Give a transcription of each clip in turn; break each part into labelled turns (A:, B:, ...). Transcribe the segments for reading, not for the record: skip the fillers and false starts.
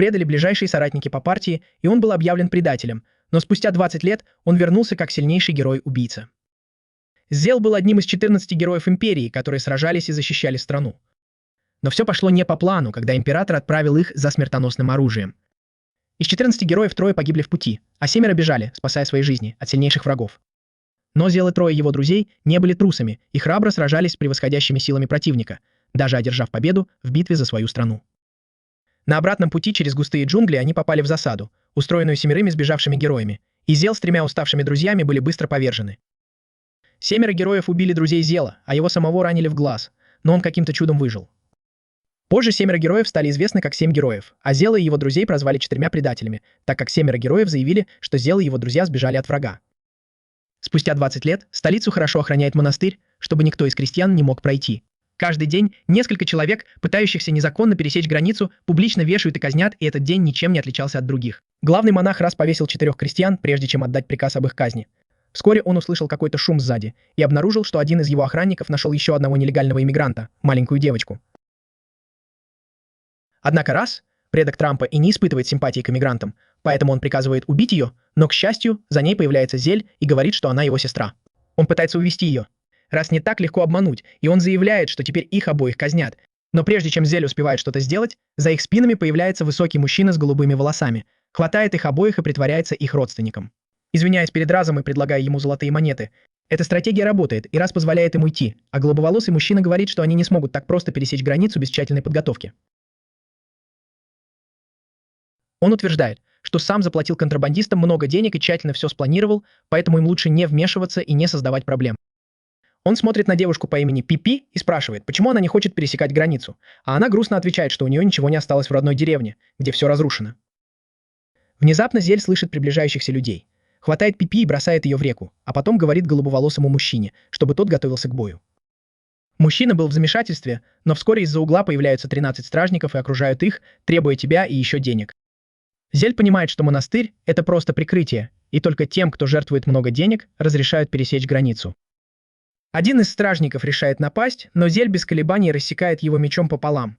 A: предали ближайшие соратники по партии, и он был объявлен предателем, но спустя 20 лет он вернулся как сильнейший герой-убийца. Зел был одним из 14 героев Империи, которые сражались и защищали страну. Но все пошло не по плану, когда Император отправил их за смертоносным оружием. Из 14 героев 3 погибли в пути, а 7 бежали, спасая свои жизни от сильнейших врагов. Но Зел и 3 его друзей не были трусами и храбро сражались с превосходящими силами противника, даже одержав победу в битве за свою страну. На обратном пути через густые джунгли они попали в засаду, устроенную 7 сбежавшими героями, и Зел с 3 уставшими друзьями были быстро повержены. 7 героев убили друзей Зела, а его самого ранили в глаз, но он каким-то чудом выжил. Позже 7 героев стали известны как 7 героев, а Зела и его друзей прозвали 4 предателями, так как 7 героев заявили, что Зел и его друзья сбежали от врага. Спустя 20 лет столицу хорошо охраняет монастырь, чтобы никто из крестьян не мог пройти. Каждый день несколько человек, пытающихся незаконно пересечь границу, публично вешают и казнят, и этот день ничем не отличался от других. Главный монах раз повесил 4 крестьян, прежде чем отдать приказ об их казни. Вскоре он услышал какой-то шум сзади и обнаружил, что один из его охранников нашел еще одного нелегального иммигранта, маленькую девочку. Однако раз, предок Трампа и не испытывает симпатии к иммигрантам, поэтому он приказывает убить ее, но, к счастью, за ней появляется Зель и говорит, что она его сестра. Он пытается увести ее. Раз не так легко обмануть, и он заявляет, что теперь их обоих казнят. Но прежде чем Зель успевает что-то сделать, за их спинами появляется высокий мужчина с голубыми волосами, хватает их обоих и притворяется их родственником. Извиняясь перед Разом и предлагая ему золотые монеты, эта стратегия работает, и Раз позволяет им уйти, а голубоволосый мужчина говорит, что они не смогут так просто пересечь границу без тщательной подготовки. Он утверждает, что сам заплатил контрабандистам много денег и тщательно все спланировал, поэтому им лучше не вмешиваться и не создавать проблем. Он смотрит на девушку по имени Пипи и спрашивает, почему она не хочет пересекать границу, а она грустно отвечает, что у нее ничего не осталось в родной деревне, где все разрушено. Внезапно Зель слышит приближающихся людей, хватает Пипи и бросает ее в реку, а потом говорит голубоволосому мужчине, чтобы тот готовился к бою. Мужчина был в замешательстве, но вскоре из-за угла появляются 13 стражников и окружают их, требуя тебя и еще денег. Зель понимает, что монастырь — это просто прикрытие, и только тем, кто жертвует много денег, разрешают пересечь границу. Один из стражников решает напасть, но Зель без колебаний рассекает его мечом пополам.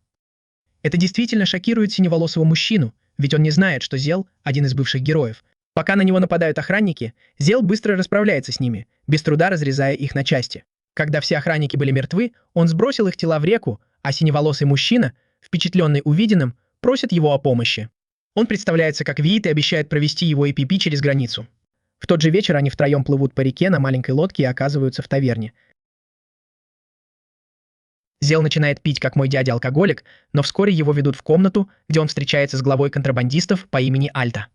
A: Это действительно шокирует синеволосого мужчину, ведь он не знает, что Зел — один из бывших героев. Пока на него нападают охранники, Зел быстро расправляется с ними, без труда разрезая их на части. Когда все охранники были мертвы, он сбросил их тела в реку, а синеволосый мужчина, впечатленный увиденным, просит его о помощи. Он представляется как Виит и обещает провести его и Пипи через границу. В тот же вечер они втроем плывут по реке на маленькой лодке и оказываются в таверне. Зел начинает пить, как мой дядя-алкоголик, но вскоре его ведут в комнату, где он встречается с главой контрабандистов по имени Альта.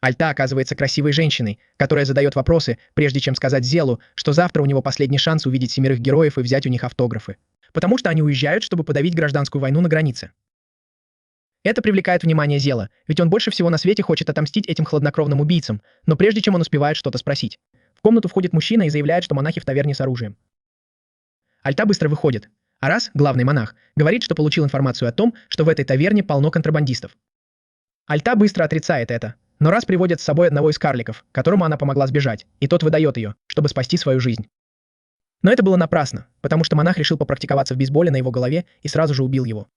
A: Альта оказывается красивой женщиной, которая задает вопросы, прежде чем сказать Зелу, что завтра у него последний шанс увидеть 7 героев и взять у них автографы. Потому что они уезжают, чтобы подавить гражданскую войну на границе. Это привлекает внимание Зела, ведь он больше всего на свете хочет отомстить этим хладнокровным убийцам, но прежде чем он успевает что-то спросить. В комнату входит мужчина и заявляет, что монахи в таверне с оружием. Альта быстро выходит, а Раз, главный монах, говорит, что получил информацию о том, что в этой таверне полно контрабандистов. Альта быстро отрицает это, но Раз приводит с собой одного из карликов, которому она помогла сбежать, и тот выдает ее, чтобы спасти свою жизнь. Но это было напрасно, потому что монах решил попрактиковаться в бейсболе на его голове и сразу же убил его.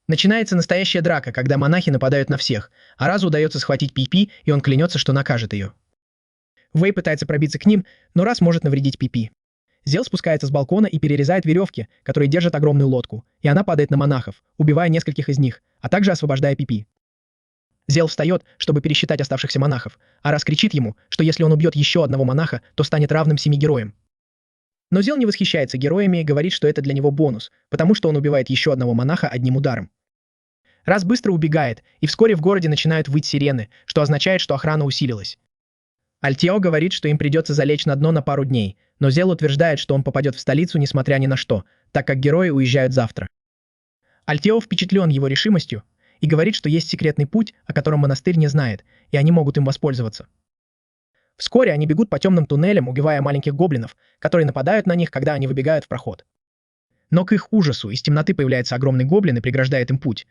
A: Начинается настоящая драка, когда монахи нападают на всех, а Разу удается схватить Пипи, и он клянется, что накажет ее. Вэй пытается пробиться к ним, но Раз может навредить Пипи. Зел спускается с балкона и перерезает веревки, которые держат огромную лодку, и она падает на монахов, убивая нескольких из них, а также освобождая Пипи. Зел встает, чтобы пересчитать оставшихся монахов, а Раз кричит ему, что если он убьет еще одного монаха, то станет равным 7 героям. Но Зел не восхищается героями и говорит, что это для него бонус, потому что он убивает еще одного монаха одним ударом. Раз быстро убегает, и вскоре в городе начинают выть сирены, что означает, что охрана усилилась. Альтео говорит, что им придется залечь на дно на пару дней, но Зел утверждает, что он попадет в столицу несмотря ни на что, так как герои уезжают завтра. Альтео впечатлен его решимостью и говорит, что есть секретный путь, о котором монастырь не знает, и они могут им воспользоваться. Вскоре они бегут по темным туннелям, убивая маленьких гоблинов, которые нападают на них, когда они выбегают в проход. Но к их ужасу из темноты появляется огромный гоблин и преграждает им путь.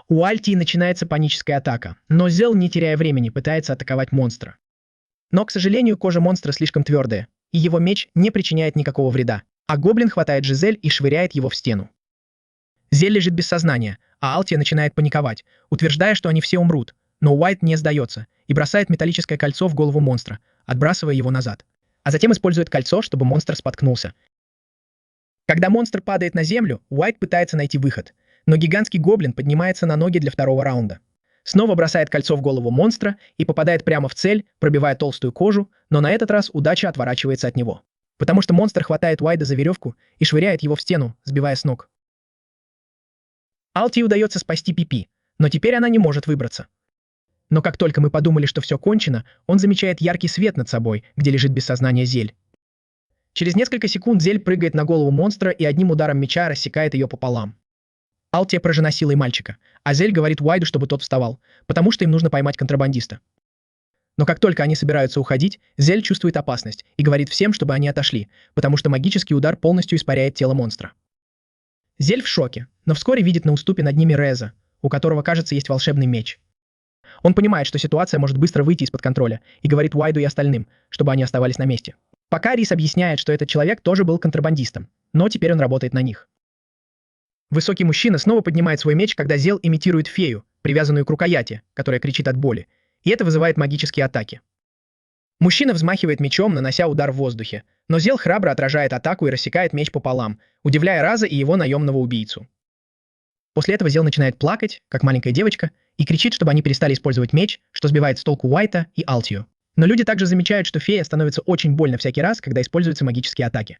A: У Альтии начинается паническая атака, но Зел, не теряя времени, пытается атаковать монстра. Но, к сожалению, кожа монстра слишком твердая, и его меч не причиняет никакого вреда, а гоблин хватает Жизель и швыряет его в стену. Зель лежит без сознания, а Алтия начинает паниковать, утверждая, что они все умрут, но Уайт не сдается и бросает металлическое кольцо в голову монстра, отбрасывая его назад. А затем использует кольцо, чтобы монстр споткнулся. Когда монстр падает на землю, Уайт пытается найти выход, но гигантский гоблин поднимается на ноги для второго раунда. Снова бросает кольцо в голову монстра и попадает прямо в цель, пробивая толстую кожу, но на этот раз удача отворачивается от него. Потому что монстр хватает Уайда за веревку и швыряет его в стену, сбивая с ног. Алтии удается спасти Пипи, но теперь она не может выбраться. Но как только мы подумали, что все кончено, он замечает яркий свет над собой, где лежит без сознания Зель. Через несколько секунд Зель прыгает на голову монстра и одним ударом меча рассекает ее пополам. Алтия поражена силой мальчика, а Зель говорит Уайду, чтобы тот вставал, потому что им нужно поймать контрабандиста. Но как только они собираются уходить, Зель чувствует опасность и говорит всем, чтобы они отошли, потому что магический удар полностью испаряет тело монстра. Зель в шоке, но вскоре видит на уступе над ними Реза, у которого, кажется, есть волшебный меч. Он понимает, что ситуация может быстро выйти из-под контроля, и говорит Уайду и остальным, чтобы они оставались на месте. Пока Рис объясняет, что этот человек тоже был контрабандистом, но теперь он работает на них. Высокий мужчина снова поднимает свой меч, когда Зел имитирует фею, привязанную к рукояти, которая кричит от боли, и это вызывает магические атаки. Мужчина взмахивает мечом, нанося удар в воздухе, но Зел храбро отражает атаку и рассекает меч пополам, удивляя Раза и его наемного убийцу. После этого Зел начинает плакать, как маленькая девочка, и кричит, чтобы они перестали использовать меч, что сбивает с толку Уайта и Алтию. Но люди также замечают, что фея становится очень больно всякий раз, когда используются магические атаки.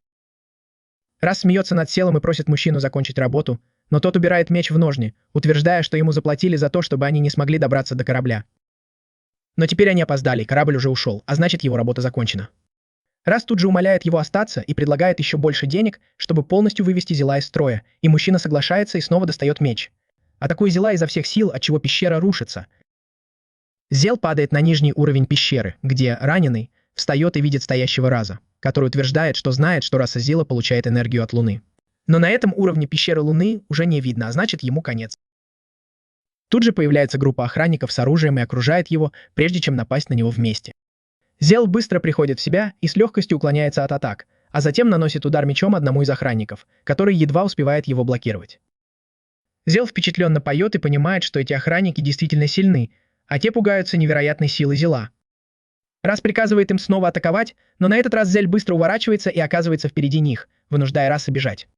A: Раз смеется над Селом и просит мужчину закончить работу, но тот убирает меч в ножны, утверждая, что ему заплатили за то, чтобы они не смогли добраться до корабля. Но теперь они опоздали, корабль уже ушел, а значит его работа закончена. Раз тут же умоляет его остаться и предлагает еще больше денег, чтобы полностью вывести Зела из строя, и мужчина соглашается и снова достает меч. Атакуя Зела изо всех сил, отчего пещера рушится. Зел падает на нижний уровень пещеры, где раненый встает и видит стоящего Раза, который утверждает, что знает, что раса Зила получает энергию от Луны. Но на этом уровне пещеры Луны уже не видно, а значит ему конец. Тут же появляется группа охранников с оружием и окружает его, прежде чем напасть на него вместе. Зел быстро приходит в себя и с легкостью уклоняется от атак, а затем наносит удар мечом одному из охранников, который едва успевает его блокировать. Зел впечатленно поет и понимает, что эти охранники действительно сильны, а те пугаются невероятной силы Зела. Раз приказывает им снова атаковать, но на этот раз Зель быстро уворачивается и оказывается впереди них, вынуждая Раса бежать.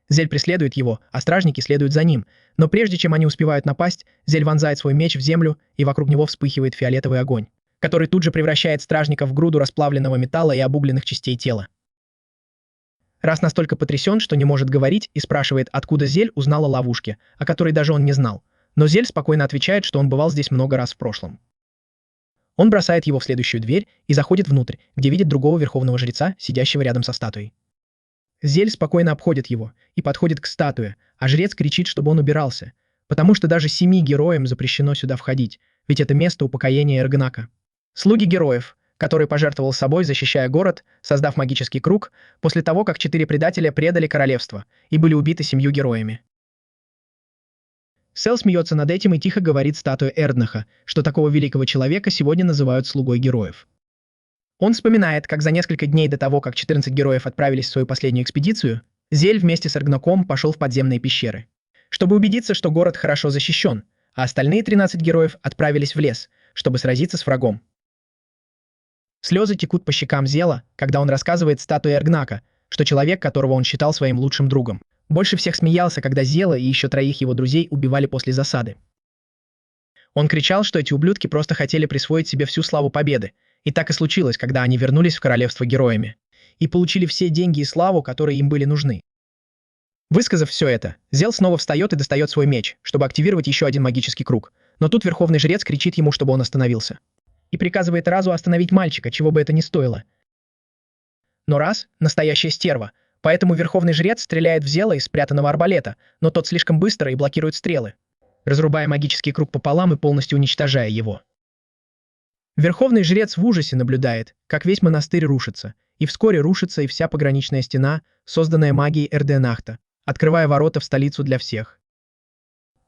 A: Зель преследует его, а стражники следуют за ним, но прежде чем они успевают напасть, Зель вонзает свой меч в землю, и вокруг него вспыхивает фиолетовый огонь, который тут же превращает стражников в груду расплавленного металла и обугленных частей тела. Раз настолько потрясен, что не может говорить, и спрашивает, откуда Зель узнал о ловушке, о которой даже он не знал, но Зель спокойно отвечает, что он бывал здесь много раз в прошлом. Он бросает его в следующую дверь и заходит внутрь, где видит другого верховного жреца, сидящего рядом со статуей. Зель спокойно обходит его и подходит к статуе, а жрец кричит, чтобы он убирался, потому что даже 7 героям запрещено сюда входить, ведь это место упокоения Эргнака. Слуги героев, который пожертвовал собой, защищая город, создав магический круг, после того, как 4 предателя предали королевство и были убиты 7 героями. Сел смеется над этим и тихо говорит статуе Эрднаха, что такого великого человека сегодня называют слугой героев. Он вспоминает, как за несколько дней до того, как 14 героев отправились в свою последнюю экспедицию, Зель вместе с Эргнаком пошел в подземные пещеры, чтобы убедиться, что город хорошо защищен, а остальные 13 героев отправились в лес, чтобы сразиться с врагом. Слезы текут по щекам Зела, когда он рассказывает статуе Эргнака, что человек, которого он считал своим лучшим другом, больше всех смеялся, когда Зела и еще 3 его друзей убивали после засады. Он кричал, что эти ублюдки просто хотели присвоить себе всю славу победы, и так и случилось, когда они вернулись в королевство героями и получили все деньги и славу, которые им были нужны. Высказав все это, Зел снова встает и достает свой меч, чтобы активировать еще один магический круг, но тут верховный жрец кричит ему, чтобы он остановился, и приказывает Разу остановить мальчика, чего бы это ни стоило. Но Раз — настоящая стерва, поэтому верховный жрец стреляет в Зела из спрятанного арбалета, но тот слишком быстро и блокирует стрелы, разрубая магический круг пополам и полностью уничтожая его. Верховный жрец в ужасе наблюдает, как весь монастырь рушится, и вскоре рушится и вся пограничная стена, созданная магией Эрденахта, открывая ворота в столицу для всех.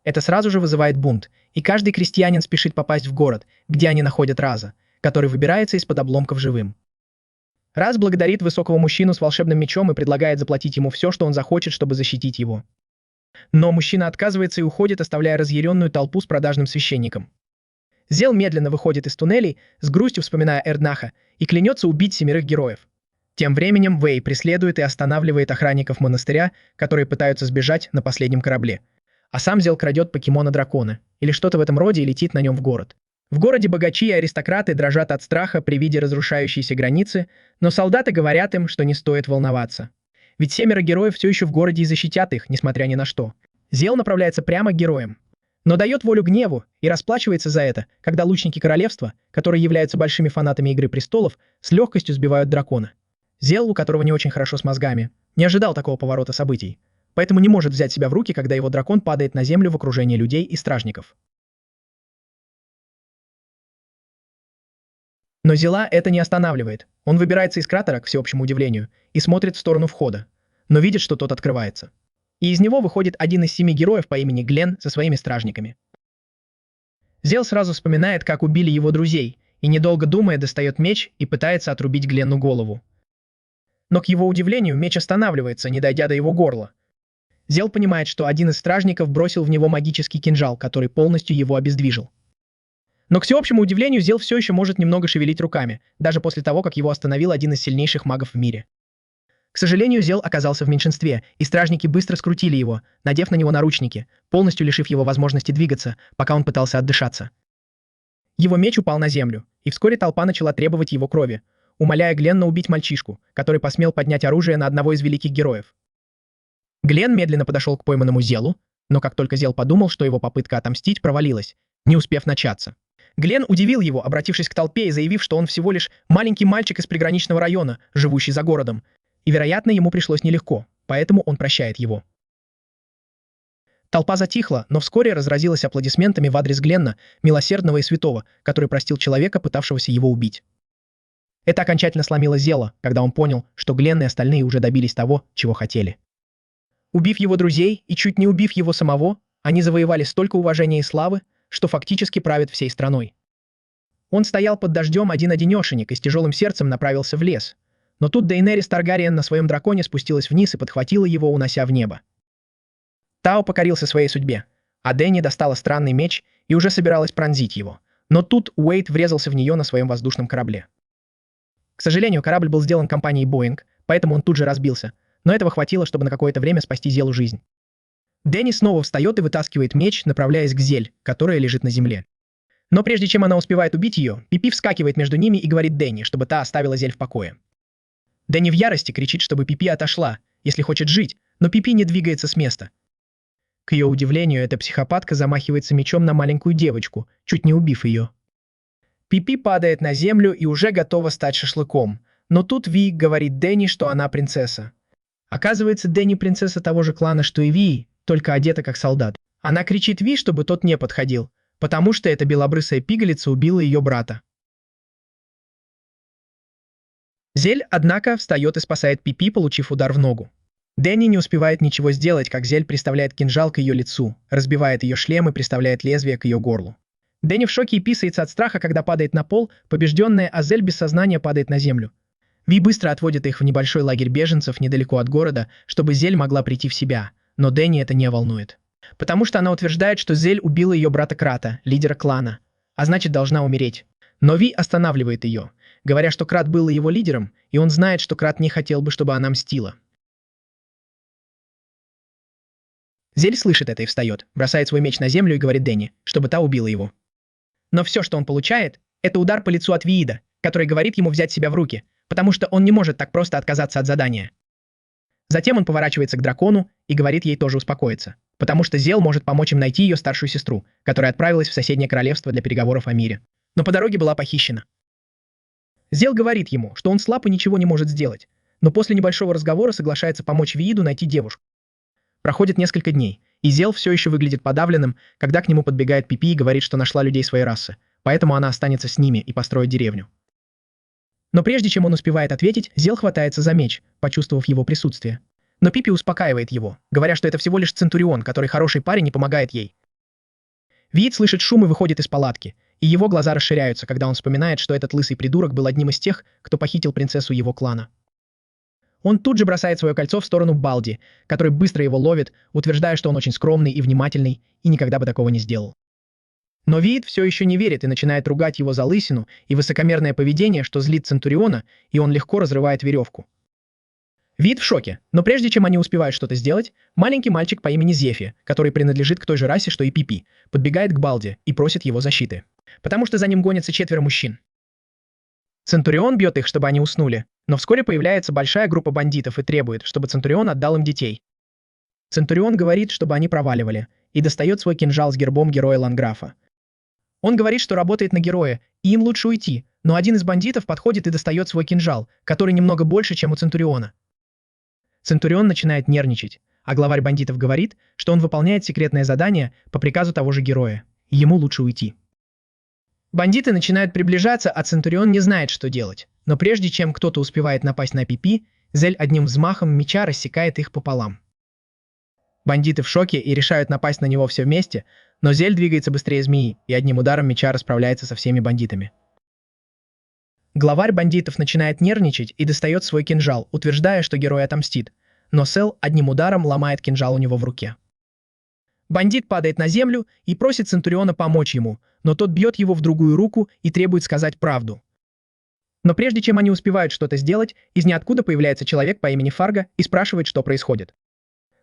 A: Это сразу же вызывает бунт, и каждый крестьянин спешит попасть в город, где они находят Раза, который выбирается из-под обломков живым. Раз благодарит высокого мужчину с волшебным мечом и предлагает заплатить ему все, что он захочет, чтобы защитить его. Но мужчина отказывается и уходит, оставляя разъяренную толпу с продажным священником. Зел медленно выходит из туннелей, с грустью вспоминая Эрднаха, и клянется убить 7 героев. Тем временем Вэй преследует и останавливает охранников монастыря, которые пытаются сбежать на последнем корабле. А сам Зел крадет покемона-дракона, или что-то в этом роде, и летит на нем в город. В городе богачи и аристократы дрожат от страха при виде разрушающейся границы, но солдаты говорят им, что не стоит волноваться. Ведь 7 героев все еще в городе и защитят их, несмотря ни на что. Зел направляется прямо к героям, но дает волю гневу и расплачивается за это, когда лучники королевства, которые являются большими фанатами Игры престолов, с легкостью сбивают дракона. Зел, у которого не очень хорошо с мозгами, не ожидал такого поворота событий, поэтому не может взять себя в руки, когда его дракон падает на землю в окружении людей и стражников. Но Зела это не останавливает. Он выбирается из кратера, к всеобщему удивлению, и смотрит в сторону входа, но видит, что тот открывается. И из него выходит один из 7 героев по имени Глен со своими стражниками. Зел сразу вспоминает, как убили его друзей, и, недолго думая, достает меч и пытается отрубить Гленну голову. Но, к его удивлению, меч останавливается, не дойдя до его горла. Зел понимает, что один из стражников бросил в него магический кинжал, который полностью его обездвижил. Но, к всеобщему удивлению, Зел все еще может немного шевелить руками, даже после того, как его остановил один из сильнейших магов в мире. К сожалению, Зел оказался в меньшинстве, и стражники быстро скрутили его, надев на него наручники, полностью лишив его возможности двигаться, пока он пытался отдышаться. Его меч упал на землю, и вскоре толпа начала требовать его крови, умоляя Гленна убить мальчишку, который посмел поднять оружие на одного из великих героев. Глен медленно подошел к пойманному Зелу, но как только Зел подумал, что его попытка отомстить провалилась, не успев начаться. Глен удивил его, обратившись к толпе и заявив, что он всего лишь маленький мальчик из приграничного района, живущий за городом, и, вероятно, ему пришлось нелегко, поэтому он прощает его. Толпа затихла, но вскоре разразилась аплодисментами в адрес Гленна, милосердного и святого, который простил человека, пытавшегося его убить. Это окончательно сломило Зела, когда он понял, что Гленн и остальные уже добились того, чего хотели. Убив его друзей и чуть не убив его самого, они завоевали столько уважения и славы, что фактически правят всей страной. Он стоял под дождем один-одинешенек и с тяжелым сердцем направился в лес. Но тут Дейнерис Таргариен на своем драконе спустилась вниз и подхватила его, унося в небо. Тао покорился своей судьбе, а Дэнни достала странный меч и уже собиралась пронзить его. Но тут Уэйд врезался в нее на своем воздушном корабле. К сожалению, корабль был сделан компанией Boeing, поэтому он тут же разбился, но этого хватило, чтобы на какое-то время спасти Зелу жизнь. Дэнни снова встает и вытаскивает меч, направляясь к Зель, которая лежит на земле. Но прежде чем она успевает убить ее, Пипи вскакивает между ними и говорит Дэнни, чтобы та оставила Зель в покое. Дэнни в ярости кричит, чтобы Пипи отошла, если хочет жить, но Пипи не двигается с места. К ее удивлению, эта психопатка замахивается мечом на маленькую девочку, чуть не убив ее. Пипи падает на землю и уже готова стать шашлыком, но тут Ви говорит Дэнни, что она принцесса. Оказывается, Дэнни принцесса того же клана, что и Ви, только одета как солдат. Она кричит Ви, чтобы тот не подходил, потому что эта белобрысая пигалица убила ее брата. Зель, однако, встает и спасает Пипи, получив удар в ногу. Дэнни не успевает ничего сделать, как Зель приставляет кинжал к ее лицу, разбивает ее шлем и приставляет лезвие к ее горлу. Дэнни в шоке и писается от страха, когда падает на пол, побежденная, а Зель без сознания падает на землю. Ви быстро отводит их в небольшой лагерь беженцев недалеко от города, чтобы Зель могла прийти в себя, но Дэнни это не волнует. Потому что она утверждает, что Зель убила ее брата Крата, лидера клана, а значит должна умереть. Но Ви останавливает ее, говоря, что Крат был его лидером, и он знает, что Крат не хотел бы, чтобы она мстила. Зель слышит это и встает, бросает свой меч на землю и говорит Дэнни, чтобы та убила его. Но все, что он получает, это удар по лицу от Виида, который говорит ему взять себя в руки, потому что он не может так просто отказаться от задания. Затем он поворачивается к дракону и говорит ей тоже успокоиться, потому что Зел может помочь им найти ее старшую сестру, которая отправилась в соседнее королевство для переговоров о мире, но по дороге была похищена. Зел говорит ему, что он слаб и ничего не может сделать, но после небольшого разговора соглашается помочь Вииду найти девушку. Проходит несколько дней, и Зел все еще выглядит подавленным, когда к нему подбегает Пипи и говорит, что нашла людей своей расы, поэтому она останется с ними и построит деревню. Но прежде чем он успевает ответить, Зел хватается за меч, почувствовав его присутствие. Но Пипи успокаивает его, говоря, что это всего лишь Центурион, который хороший парень и помогает ей. Виид слышит шум и выходит из палатки, и его глаза расширяются, когда он вспоминает, что этот лысый придурок был одним из тех, кто похитил принцессу его клана. Он тут же бросает свое кольцо в сторону Балди, который быстро его ловит, утверждая, что он очень скромный и внимательный и никогда бы такого не сделал. Но Виит все еще не верит и начинает ругать его за лысину и высокомерное поведение, что злит Центуриона, и он легко разрывает веревку. Виит в шоке, но прежде чем они успевают что-то сделать, маленький мальчик по имени Зефи, который принадлежит к той же расе, что и Пипи, подбегает к Балди и просит его защиты. Потому что за ним гонятся 4 мужчин. Центурион бьет их, чтобы они уснули, но вскоре появляется большая группа бандитов и требует, чтобы Центурион отдал им детей. Центурион говорит, чтобы они проваливали, и достает свой кинжал с гербом героя Ланграфа. Он говорит, что работает на героя, и им лучше уйти, но один из бандитов подходит и достает свой кинжал, который немного больше, чем у Центуриона. Центурион начинает нервничать, а главарь бандитов говорит, что он выполняет секретное задание по приказу того же героя, и ему лучше уйти. Бандиты начинают приближаться, а Центурион не знает, что делать. Но прежде чем кто-то успевает напасть на Пипи, Зель одним взмахом меча рассекает их пополам. Бандиты в шоке и решают напасть на него все вместе, но Зель двигается быстрее змеи и одним ударом меча расправляется со всеми бандитами. Главарь бандитов начинает нервничать и достает свой кинжал, утверждая, что герой отомстит, но Сел одним ударом ломает кинжал у него в руке. Бандит падает на землю и просит Центуриона помочь ему, но тот бьет его в другую руку и требует сказать правду. Но прежде чем они успевают что-то сделать, из ниоткуда появляется человек по имени Фарго и спрашивает, что происходит.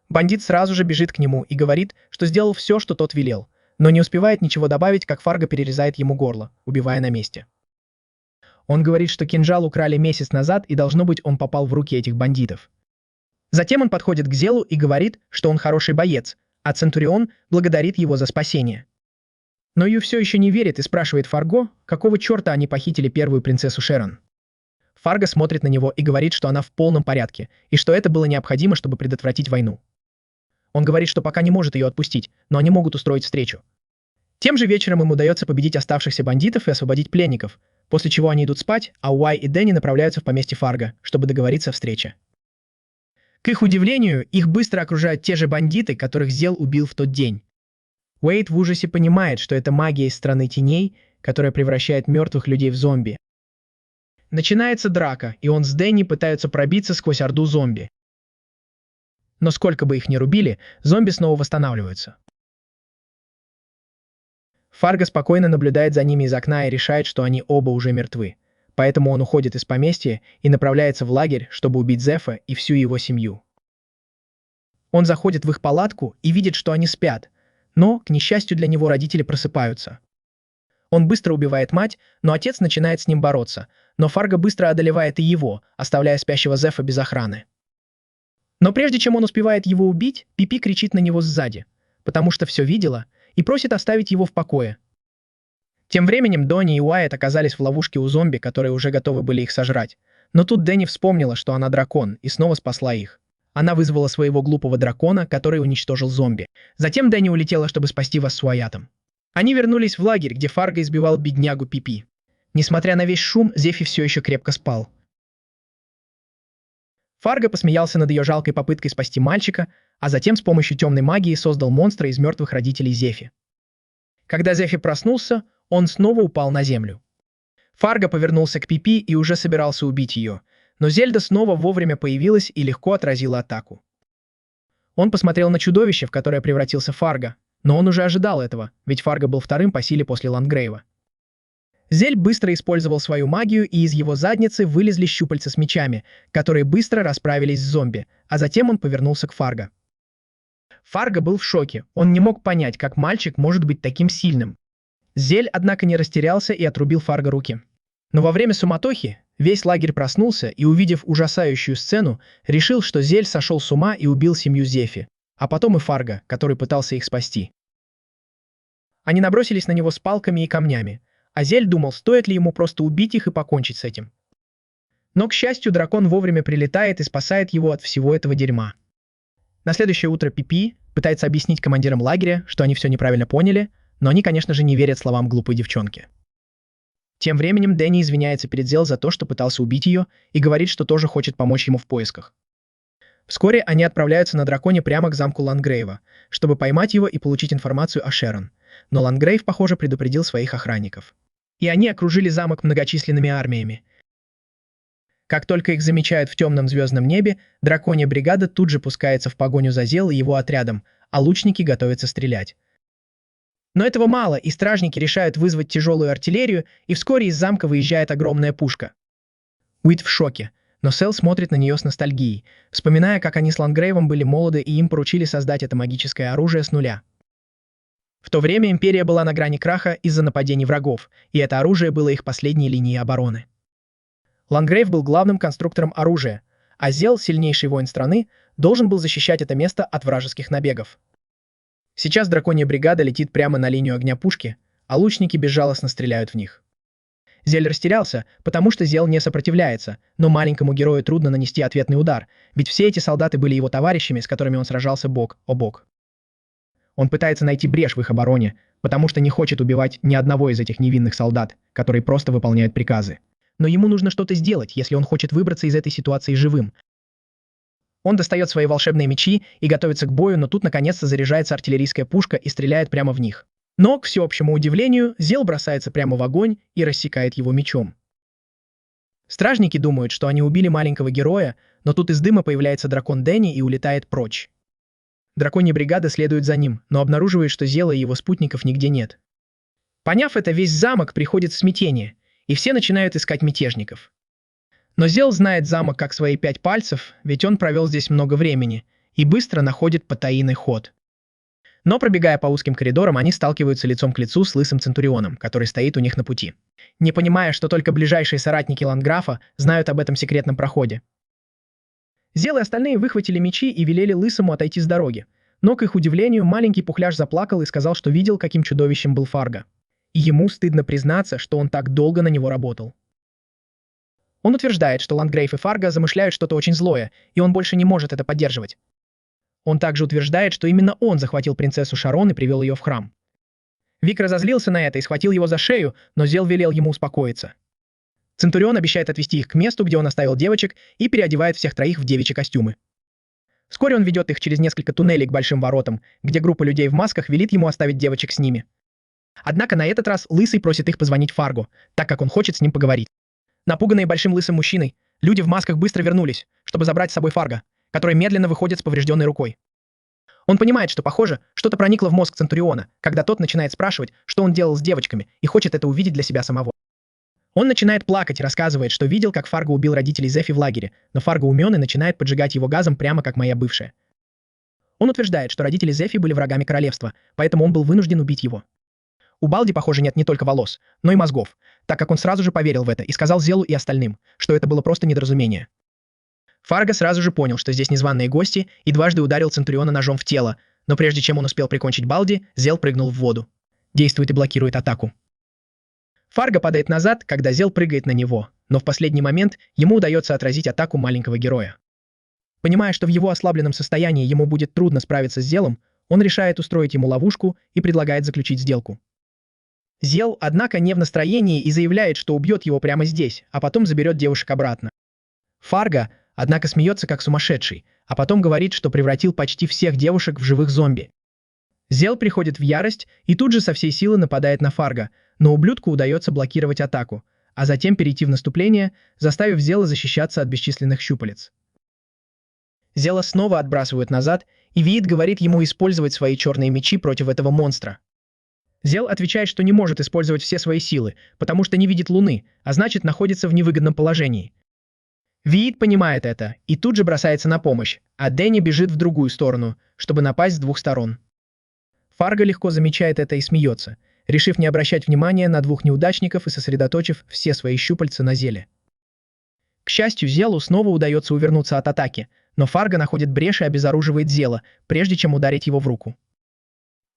A: Бандит сразу же бежит к нему и говорит, что сделал все, что тот велел, но не успевает ничего добавить, как Фарго перерезает ему горло, убивая на месте. Он говорит, что кинжал украли месяц назад и, должно быть, он попал в руки этих бандитов. Затем он подходит к Зелу и говорит, что он хороший боец, а Центурион благодарит его за спасение. Но Ю все еще не верит и спрашивает Фарго, какого черта они похитили первую принцессу Шерон. Фарго смотрит на него и говорит, что она в полном порядке, и что это было необходимо, чтобы предотвратить войну. Он говорит, что пока не может ее отпустить, но они могут устроить встречу. Тем же вечером им удается победить оставшихся бандитов и освободить пленников, после чего они идут спать, а Уай и Дэнни направляются в поместье Фарго, чтобы договориться о встрече. К их удивлению, их быстро окружают те же бандиты, которых Зел убил в тот день. Уэйд в ужасе понимает, что это магия из страны теней, которая превращает мертвых людей в зомби. Начинается драка, и он с Дэнни пытаются пробиться сквозь орду зомби. Но сколько бы их ни рубили, зомби снова восстанавливаются. Фарго спокойно наблюдает за ними из окна и решает, что они оба уже мертвы. Поэтому он уходит из поместья и направляется в лагерь, чтобы убить Зефа и всю его семью. Он заходит в их палатку и видит, что они спят, но, к несчастью для него, родители просыпаются. Он быстро убивает мать, но отец начинает с ним бороться, но Фарго быстро одолевает и его, оставляя спящего Зефа без охраны. Но прежде чем он успевает его убить, Пипи кричит на него сзади, потому что все видела, и просит оставить его в покое. Тем временем Донни и Уайт оказались в ловушке у зомби, которые уже готовы были их сожрать. Но тут Дэнни вспомнила, что она дракон, и снова спасла их. Она вызвала своего глупого дракона, который уничтожил зомби. Затем Дэнни улетела, чтобы спасти вас с Уайатом. Они вернулись в лагерь, где Фарго избивал беднягу Пипи. Несмотря на весь шум, Зефи все еще крепко спал. Фарго посмеялся над ее жалкой попыткой спасти мальчика, а затем с помощью темной магии создал монстра из мертвых родителей Зефи. Когда Зефи проснулся, он снова упал на землю. Фарго повернулся к Пипи и уже собирался убить ее, но Зельда снова вовремя появилась и легко отразила атаку. Он посмотрел на чудовище, в которое превратился Фарго, но он уже ожидал этого, ведь Фарго был вторым по силе после Лангрейва. Зель быстро использовал свою магию, и из его задницы вылезли щупальца с мечами, которые быстро расправились с зомби, а затем он повернулся к Фарго. Фарго был в шоке, он не мог понять, как мальчик может быть таким сильным. Зель, однако, не растерялся и отрубил Фарго руки. Но во время суматохи весь лагерь проснулся и, увидев ужасающую сцену, решил, что Зель сошел с ума и убил семью Зефи, а потом и Фарго, который пытался их спасти. Они набросились на него с палками и камнями, а Зель думал, стоит ли ему просто убить их и покончить с этим. Но, к счастью, дракон вовремя прилетает и спасает его от всего этого дерьма. На следующее утро Пипи пытается объяснить командирам лагеря, что они все неправильно поняли, но они, конечно же, не верят словам глупой девчонки. Тем временем Дэнни извиняется перед Зел за то, что пытался убить ее, и говорит, что тоже хочет помочь ему в поисках. Вскоре они отправляются на драконе прямо к замку Лангрейва, чтобы поймать его и получить информацию о Шерон. Но Лангрейв, похоже, предупредил своих охранников. И они окружили замок многочисленными армиями. Как только их замечают в темном звездном небе, драконья бригада тут же пускается в погоню за Зел и его отрядом, а лучники готовятся стрелять. Но этого мало, и стражники решают вызвать тяжелую артиллерию, и вскоре из замка выезжает огромная пушка. Уит в шоке, но Сэл смотрит на нее с ностальгией, вспоминая, как они с Лангрейвом были молоды и им поручили создать это магическое оружие с нуля. В то время Империя была на грани краха из-за нападений врагов, и это оружие было их последней линией обороны. Лангрейв был главным конструктором оружия, а Зел, сильнейший воин страны, должен был защищать это место от вражеских набегов. Сейчас драконья бригада летит прямо на линию огня пушки, а лучники безжалостно стреляют в них. Зель растерялся, потому что Зел не сопротивляется, но маленькому герою трудно нанести ответный удар, ведь все эти солдаты были его товарищами, с которыми он сражался бок о бок. Он пытается найти брешь в их обороне, потому что не хочет убивать ни одного из этих невинных солдат, которые просто выполняют приказы. Но ему нужно что-то сделать, если он хочет выбраться из этой ситуации живым. Он достает свои волшебные мечи и готовится к бою, но тут наконец-то заряжается артиллерийская пушка и стреляет прямо в них. Но, к всеобщему удивлению, Зел бросается прямо в огонь и рассекает его мечом. Стражники думают, что они убили маленького героя, но тут из дыма появляется дракон Дэнни и улетает прочь. Драконья бригада следует за ним, но обнаруживает, что Зела и его спутников нигде нет. Поняв это, весь замок приходит в смятение, и все начинают искать мятежников. Но Зел знает замок как свои 5 пальцев, ведь он провел здесь много времени, и быстро находит потайный ход. Но пробегая по узким коридорам, они сталкиваются лицом к лицу с лысым Центурионом, который стоит у них на пути, не понимая, что только ближайшие соратники Ланграфа знают об этом секретном проходе. Зел и остальные выхватили мечи и велели лысому отойти с дороги, но, к их удивлению, маленький пухляж заплакал и сказал, что видел, каким чудовищем был Фарго. И ему стыдно признаться, что он так долго на него работал. Он утверждает, что Лангрейв и Фарго замышляют что-то очень злое, и он больше не может это поддерживать. Он также утверждает, что именно он захватил принцессу Шарон и привел ее в храм. Вик разозлился на это и схватил его за шею, но Зел велел ему успокоиться. Центурион обещает отвезти их к месту, где он оставил девочек, и переодевает всех троих в девичьи костюмы. Вскоре он ведет их через несколько туннелей к большим воротам, где группа людей в масках велит ему оставить девочек с ними. Однако на этот раз Лысый просит их позвонить Фарго, так как он хочет с ним поговорить. Напуганные большим лысым мужчиной, люди в масках быстро вернулись, чтобы забрать с собой Фарго, который медленно выходит с поврежденной рукой. Он понимает, что, похоже, что-то проникло в мозг Центуриона, когда тот начинает спрашивать, что он делал с девочками, и хочет это увидеть для себя самого. Он начинает плакать и рассказывает, что видел, как Фарго убил родителей Зефи в лагере, но Фарго умен и начинает поджигать его газом прямо как моя бывшая. Он утверждает, что родители Зефи были врагами королевства, поэтому он был вынужден убить его. У Балди, похоже, нет не только волос, но и мозгов, так как он сразу же поверил в это и сказал Зелу и остальным, что это было просто недоразумение. Фарго сразу же понял, что здесь незваные гости, и дважды ударил Центуриона ножом в тело, но прежде чем он успел прикончить Балди, Зел прыгнул в воду. Действует и блокирует атаку. Фарго падает назад, когда Зел прыгает на него, но в последний момент ему удается отразить атаку маленького героя. Понимая, что в его ослабленном состоянии ему будет трудно справиться с Зелом, он решает устроить ему ловушку и предлагает заключить сделку. Зел, однако, не в настроении и заявляет, что убьет его прямо здесь, а потом заберет девушек обратно. Фарго, однако, смеется как сумасшедший, а потом говорит, что превратил почти всех девушек в живых зомби. Зел приходит в ярость и тут же со всей силы нападает на Фарго, но ублюдку удается блокировать атаку, а затем перейти в наступление, заставив Зела защищаться от бесчисленных щупалец. Зела снова отбрасывают назад, и Виит говорит ему использовать свои черные мечи против этого монстра. Зел отвечает, что не может использовать все свои силы, потому что не видит Луны, а значит находится в невыгодном положении. Виит понимает это и тут же бросается на помощь, а Дэнни бежит в другую сторону, чтобы напасть с двух сторон. Фарго легко замечает это и смеется, решив не обращать внимания на двух неудачников и сосредоточив все свои щупальца на Зеле. К счастью, Зелу снова удается увернуться от атаки, но Фарго находит брешь и обезоруживает Зела, прежде чем ударить его в руку.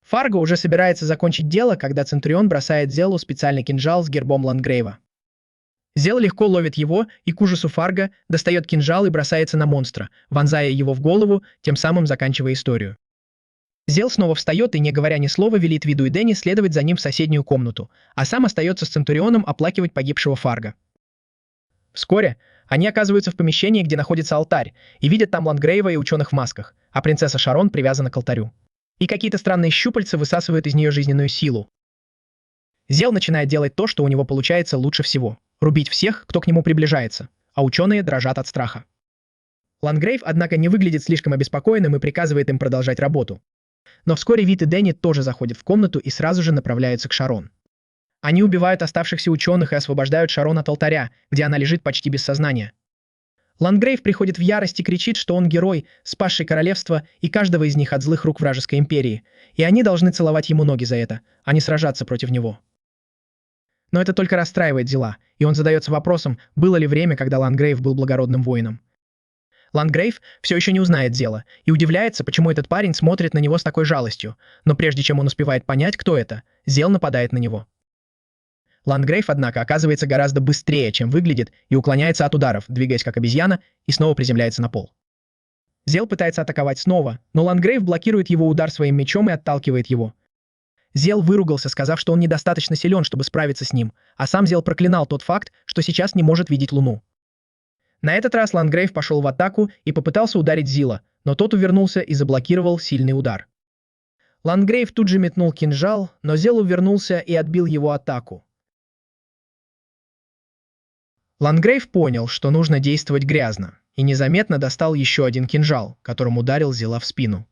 A: Фарго уже собирается закончить дело, когда Центурион бросает Зелу специальный кинжал с гербом Лангрейва. Зел легко ловит его и к ужасу Фарго достает кинжал и бросается на монстра, вонзая его в голову, тем самым заканчивая историю. Зел снова встает и, не говоря ни слова, велит Виду и Дэнни следовать за ним в соседнюю комнату, а сам остается с Центурионом оплакивать погибшего Фарго. Вскоре они оказываются в помещении, где находится алтарь, и видят там Лангрейва и ученых в масках, а принцесса Шарон привязана к алтарю. И какие-то странные щупальца высасывают из нее жизненную силу. Зел начинает делать то, что у него получается лучше всего – рубить всех, кто к нему приближается. а ученые дрожат от страха. Лангрейв, однако, не выглядит слишком обеспокоенным и приказывает им продолжать работу. Но вскоре Вит и Дэнни тоже заходят в комнату и сразу же направляются к Шарон. Они убивают оставшихся ученых и освобождают Шарон от алтаря, где она лежит почти без сознания. Лангрейв приходит в ярость и кричит, что он герой, спасший королевство и каждого из них от злых рук вражеской империи, и они должны целовать ему ноги за это, а не сражаться против него. Но это только расстраивает дела, и он задается вопросом, было ли время, когда Лангрейв был благородным воином. Лангрейв все еще не узнает дела и удивляется, почему этот парень смотрит на него с такой жалостью, но прежде чем он успевает понять, кто это, Зел нападает на него. Лангрейв, однако, оказывается гораздо быстрее, чем выглядит, и уклоняется от ударов, двигаясь как обезьяна, и снова приземляется на пол. Зел пытается атаковать снова, но Лангрейв блокирует его удар своим мечом и отталкивает его. Зел выругался, сказав, что он недостаточно силен, чтобы справиться с ним, а сам Зел проклинал тот факт, что сейчас не может видеть Луну. На этот раз Лангрейв пошел в атаку и попытался ударить Зила, но тот увернулся и заблокировал сильный удар. Лангрейв тут же метнул кинжал, но Зел увернулся и отбил его атаку. Лангрейв понял, что нужно действовать грязно, и незаметно достал еще один кинжал, которым ударил Зела в спину.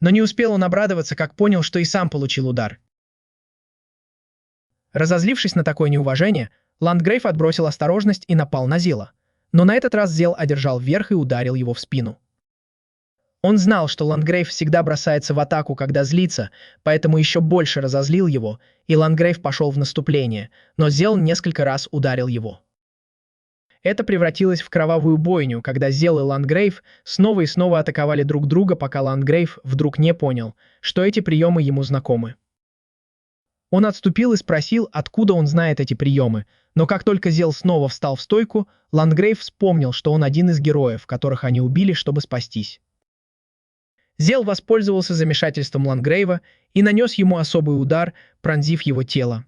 A: Но не успел он обрадоваться, как понял, что и сам получил удар. Разозлившись на такое неуважение, Лангрейв отбросил осторожность и напал на Зела. Но на этот раз Зел одержал верх и ударил его в спину. Он знал, что Лангрейв всегда бросается в атаку, когда злится, поэтому еще больше разозлил его, и Лангрейв пошел в наступление, но Зел несколько раз ударил его. Это превратилось в кровавую бойню, когда Зел и Лангрейв снова и снова атаковали друг друга, пока Лангрейв вдруг не понял, что эти приемы ему знакомы. Он отступил и спросил, откуда он знает эти приемы, но как только Зел снова встал в стойку, Лангрейв вспомнил, что он один из героев, которых они убили, чтобы спастись. Зел воспользовался замешательством Лангрейва и нанес ему особый удар, пронзив его тело.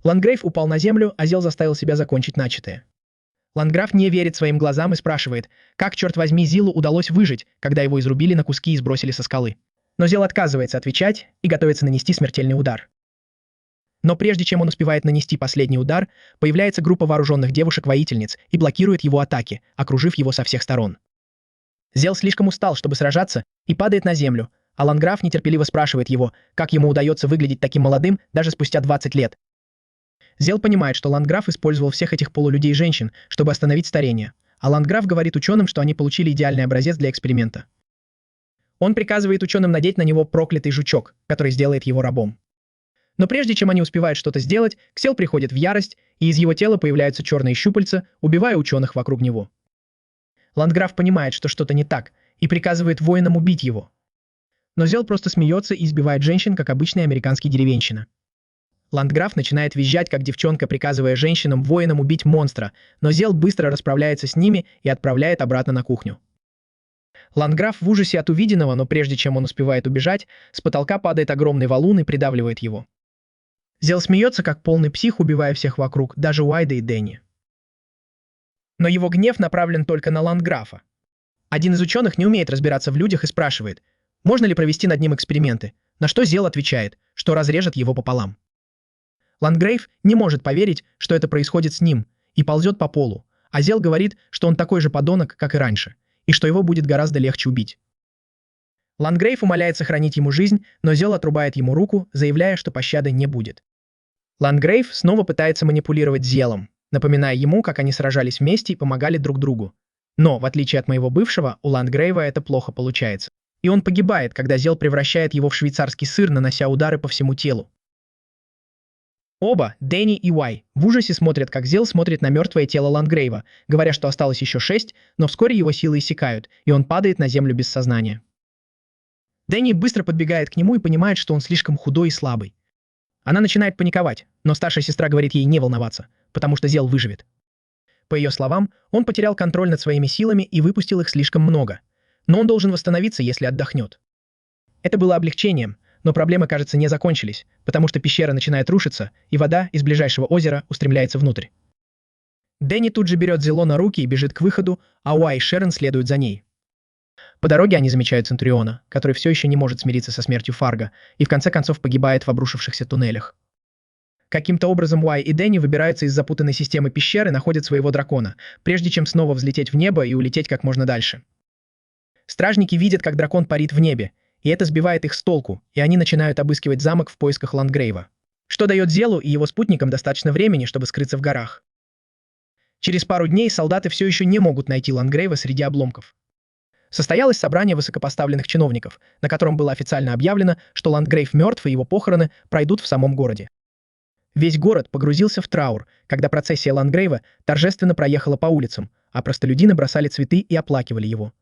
A: Лангрейв упал на землю, а Зел заставил себя закончить начатое. Ланграф не верит своим глазам и спрашивает, как, черт возьми, Зилу удалось выжить, когда его изрубили на куски и сбросили со скалы. Но Зел отказывается отвечать и готовится нанести смертельный удар. Но прежде чем он успевает нанести последний удар, появляется группа вооруженных девушек-воительниц и блокирует его атаки, окружив его со всех сторон. Зел слишком устал, чтобы сражаться, и падает на землю, а Ланграф нетерпеливо спрашивает его, как ему удается выглядеть таким молодым даже спустя 20 лет. Зел понимает, что Ланграф использовал всех этих полулюдей и женщин, чтобы остановить старение, а Ланграф говорит ученым, что они получили идеальный образец для эксперимента. Он приказывает ученым надеть на него проклятый жучок, который сделает его рабом. Но прежде чем они успевают что-то сделать, Ксел приходит в ярость, и из его тела появляются черные щупальца, убивая ученых вокруг него. Ланграф понимает, что что-то не так, и приказывает воинам убить его. Но Зел просто смеется и избивает женщин, как обычный американский деревенщина. Ландграф начинает визжать, как девчонка, приказывая женщинам-воинам убить монстра, но Зел быстро расправляется с ними и отправляет обратно на кухню. Ландграф в ужасе от увиденного, но прежде чем он успевает убежать, с потолка падает огромный валун и придавливает его. Зел смеется, как полный псих, убивая всех вокруг, даже Уайда и Дэнни. Но его гнев направлен только на Ландграфа. Один из ученых не умеет разбираться в людях и спрашивает, можно ли провести над ним эксперименты, на что Зел отвечает, что разрежет его пополам. Лангрейв не может поверить, что это происходит с ним, и ползет по полу, а Зел говорит, что он такой же подонок, как и раньше, и что его будет гораздо легче убить. Лангрейв умоляет сохранить ему жизнь, но Зел отрубает ему руку, заявляя, что пощады не будет. Лангрейв снова пытается манипулировать Зелом, напоминая ему, как они сражались вместе и помогали друг другу. Но, в отличие от моего бывшего, у Лангрейва это плохо получается. И он погибает, когда Зел превращает его в швейцарский сыр, нанося удары по всему телу. Оба, Дэнни и Уай, в ужасе смотрят, как Зел смотрит на мертвое тело Лангрейва, говоря, что осталось еще 6, но вскоре его силы иссякают, и он падает на землю без сознания. Дэнни быстро подбегает к нему и понимает, что он слишком худой и слабый. Она начинает паниковать, но старшая сестра говорит ей не волноваться, потому что Зел выживет. По ее словам, он потерял контроль над своими силами и выпустил их слишком много, но он должен восстановиться, если отдохнет. Это было облегчением, но проблемы, кажется, не закончились, потому что пещера начинает рушиться, и вода из ближайшего озера устремляется внутрь. Дэнни тут же берет Зело на руки и бежит к выходу, а Уай и Шерон следуют за ней. По дороге они замечают Центуриона, который все еще не может смириться со смертью Фарго, и в конце концов погибает в обрушившихся туннелях. Каким-то образом Уай и Дэнни выбираются из запутанной системы пещеры и находят своего дракона, прежде чем снова взлететь в небо и улететь как можно дальше. Стражники видят, как дракон парит в небе, и это сбивает их с толку, и они начинают обыскивать замок в поисках Ландгрейва, что дает Зелу и его спутникам достаточно времени, чтобы скрыться в горах. Через пару дней солдаты все еще не могут найти Ландгрейва среди обломков. Состоялось собрание высокопоставленных чиновников, на котором было официально объявлено, что Ландгрейв мертв и его похороны пройдут в самом городе. Весь город погрузился в траур, когда процессия Ландгрейва торжественно проехала по улицам, а простолюдины бросали цветы и оплакивали его.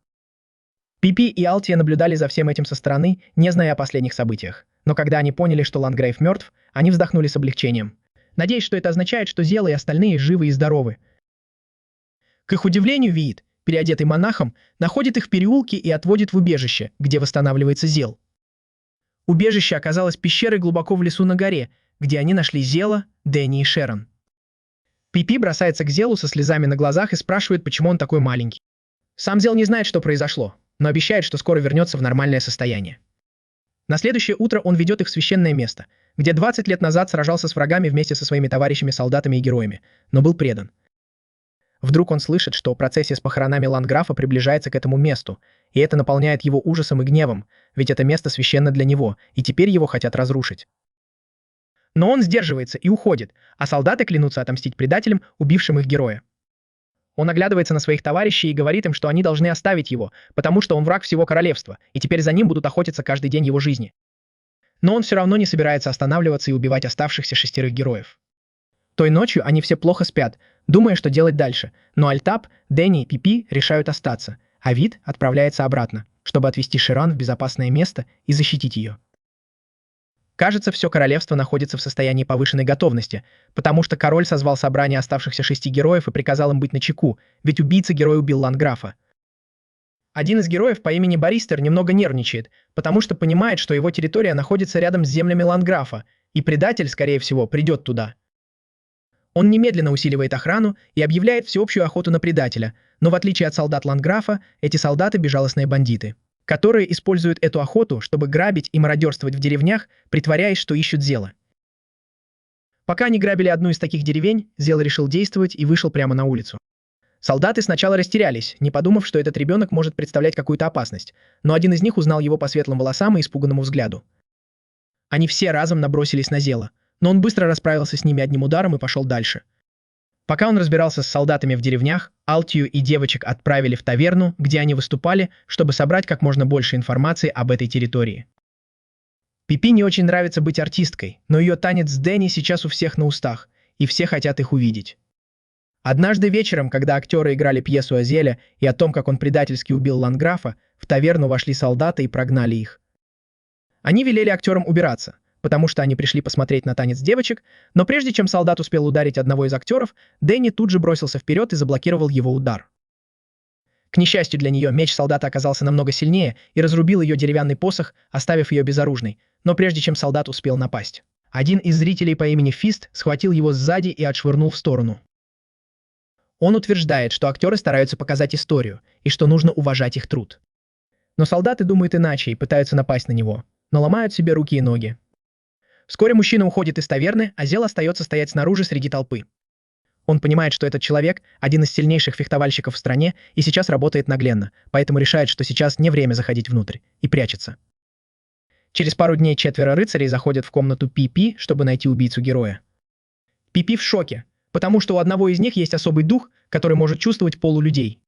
A: Пипи и Алтия наблюдали за всем этим со стороны, не зная о последних событиях. Но когда они поняли, что Ландгрейв мертв, они вздохнули с облегчением, надеясь, что это означает, что Зела и остальные живы и здоровы. К их удивлению, Виит, переодетый монахом, находит их в переулке и отводит в убежище, где восстанавливается Зел. Убежище оказалось пещерой глубоко в лесу на горе, где они нашли Зела, Дэнни и Шерон. Пипи бросается к Зелу со слезами на глазах и спрашивает, почему он такой маленький. Сам Зел не знает, что произошло, но обещает, что скоро вернется в нормальное состояние. На следующее утро он ведет их в священное место, где 20 лет назад сражался с врагами вместе со своими товарищами-солдатами и героями, но был предан. Вдруг он слышит, что процессия с похоронами Ландграфа приближается к этому месту, и это наполняет его ужасом и гневом, ведь это место священно для него, и теперь его хотят разрушить. Но он сдерживается и уходит, а солдаты клянутся отомстить предателям, убившим их героя. Он оглядывается на своих товарищей и говорит им, что они должны оставить его, потому что он враг всего королевства, и теперь за ним будут охотиться каждый день его жизни. Но он все равно не собирается останавливаться и убивать оставшихся 6 героев. Той ночью они все плохо спят, думая, что делать дальше, но Альтап, Дэнни и Пипи решают остаться, а Вид отправляется обратно, чтобы отвезти Шерон в безопасное место и защитить ее. Кажется, все королевство находится в состоянии повышенной готовности, потому что король созвал собрание оставшихся 6 героев и приказал им быть начеку, ведь убийца-герой убил Ландграфа. Один из героев по имени Бористер немного нервничает, потому что понимает, что его территория находится рядом с землями Ландграфа, и предатель, скорее всего, придет туда. Он немедленно усиливает охрану и объявляет всеобщую охоту на предателя, но в отличие от солдат Ландграфа, эти солдаты – безжалостные бандиты, которые используют эту охоту, чтобы грабить и мародерствовать в деревнях, притворяясь, что ищут Зела. Пока они грабили одну из таких деревень, Зел решил действовать и вышел прямо на улицу. Солдаты сначала растерялись, не подумав, что этот ребенок может представлять какую-то опасность, но один из них узнал его по светлым волосам и испуганному взгляду. Они все разом набросились на Зела, но он быстро расправился с ними одним ударом и пошел дальше. Пока он разбирался с солдатами в деревнях, Алтию и девочек отправили в таверну, где они выступали, чтобы собрать как можно больше информации об этой территории. Пипи не очень нравится быть артисткой, но ее танец с Дэнни сейчас у всех на устах, и все хотят их увидеть. Однажды вечером, когда актеры играли пьесу о Зеле и о том, как он предательски убил Ландграфа, в таверну вошли солдаты и прогнали их. Они велели актерам убираться, потому что они пришли посмотреть на танец девочек, но прежде чем солдат успел ударить одного из актеров, Дэнни тут же бросился вперед и заблокировал его удар. К несчастью для нее, меч солдата оказался намного сильнее и разрубил ее деревянный посох, оставив ее безоружной, но прежде чем солдат успел напасть. Один из зрителей по имени Фист схватил его сзади и отшвырнул в сторону. Он утверждает, что актеры стараются показать историю и что нужно уважать их труд. Но солдаты думают иначе и пытаются напасть на него, но ломают себе руки и ноги. Вскоре мужчина уходит из таверны, а Зел остается стоять снаружи среди толпы. Он понимает, что этот человек – один из сильнейших фехтовальщиков в стране и сейчас работает нагленно, поэтому решает, что сейчас не время заходить внутрь, и прячется. Через пару дней 4 рыцарей заходят в комнату Пипи, чтобы найти убийцу героя. Пипи в шоке, потому что у одного из них есть особый дух, который может чувствовать полулюдей.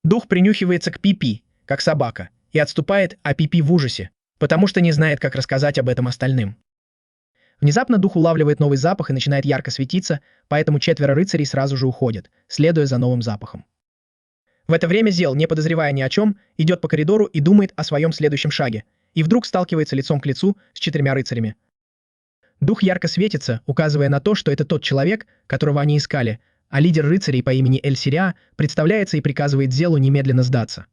A: Дух принюхивается к Пипи, как собака, и отступает, а Пипи в ужасе, потому что не знает, как рассказать об этом остальным. Внезапно дух улавливает новый запах и начинает ярко светиться, поэтому 4 рыцарей сразу же уходят, следуя за новым запахом. В это время Зел, не подозревая ни о чем, идет по коридору и думает о своем следующем шаге, и вдруг сталкивается лицом к лицу с 4 рыцарями. Дух ярко светится, указывая на то, что это тот человек, которого они искали, а лидер рыцарей по имени Эль-Сириа представляется и приказывает Зелу немедленно сдаться.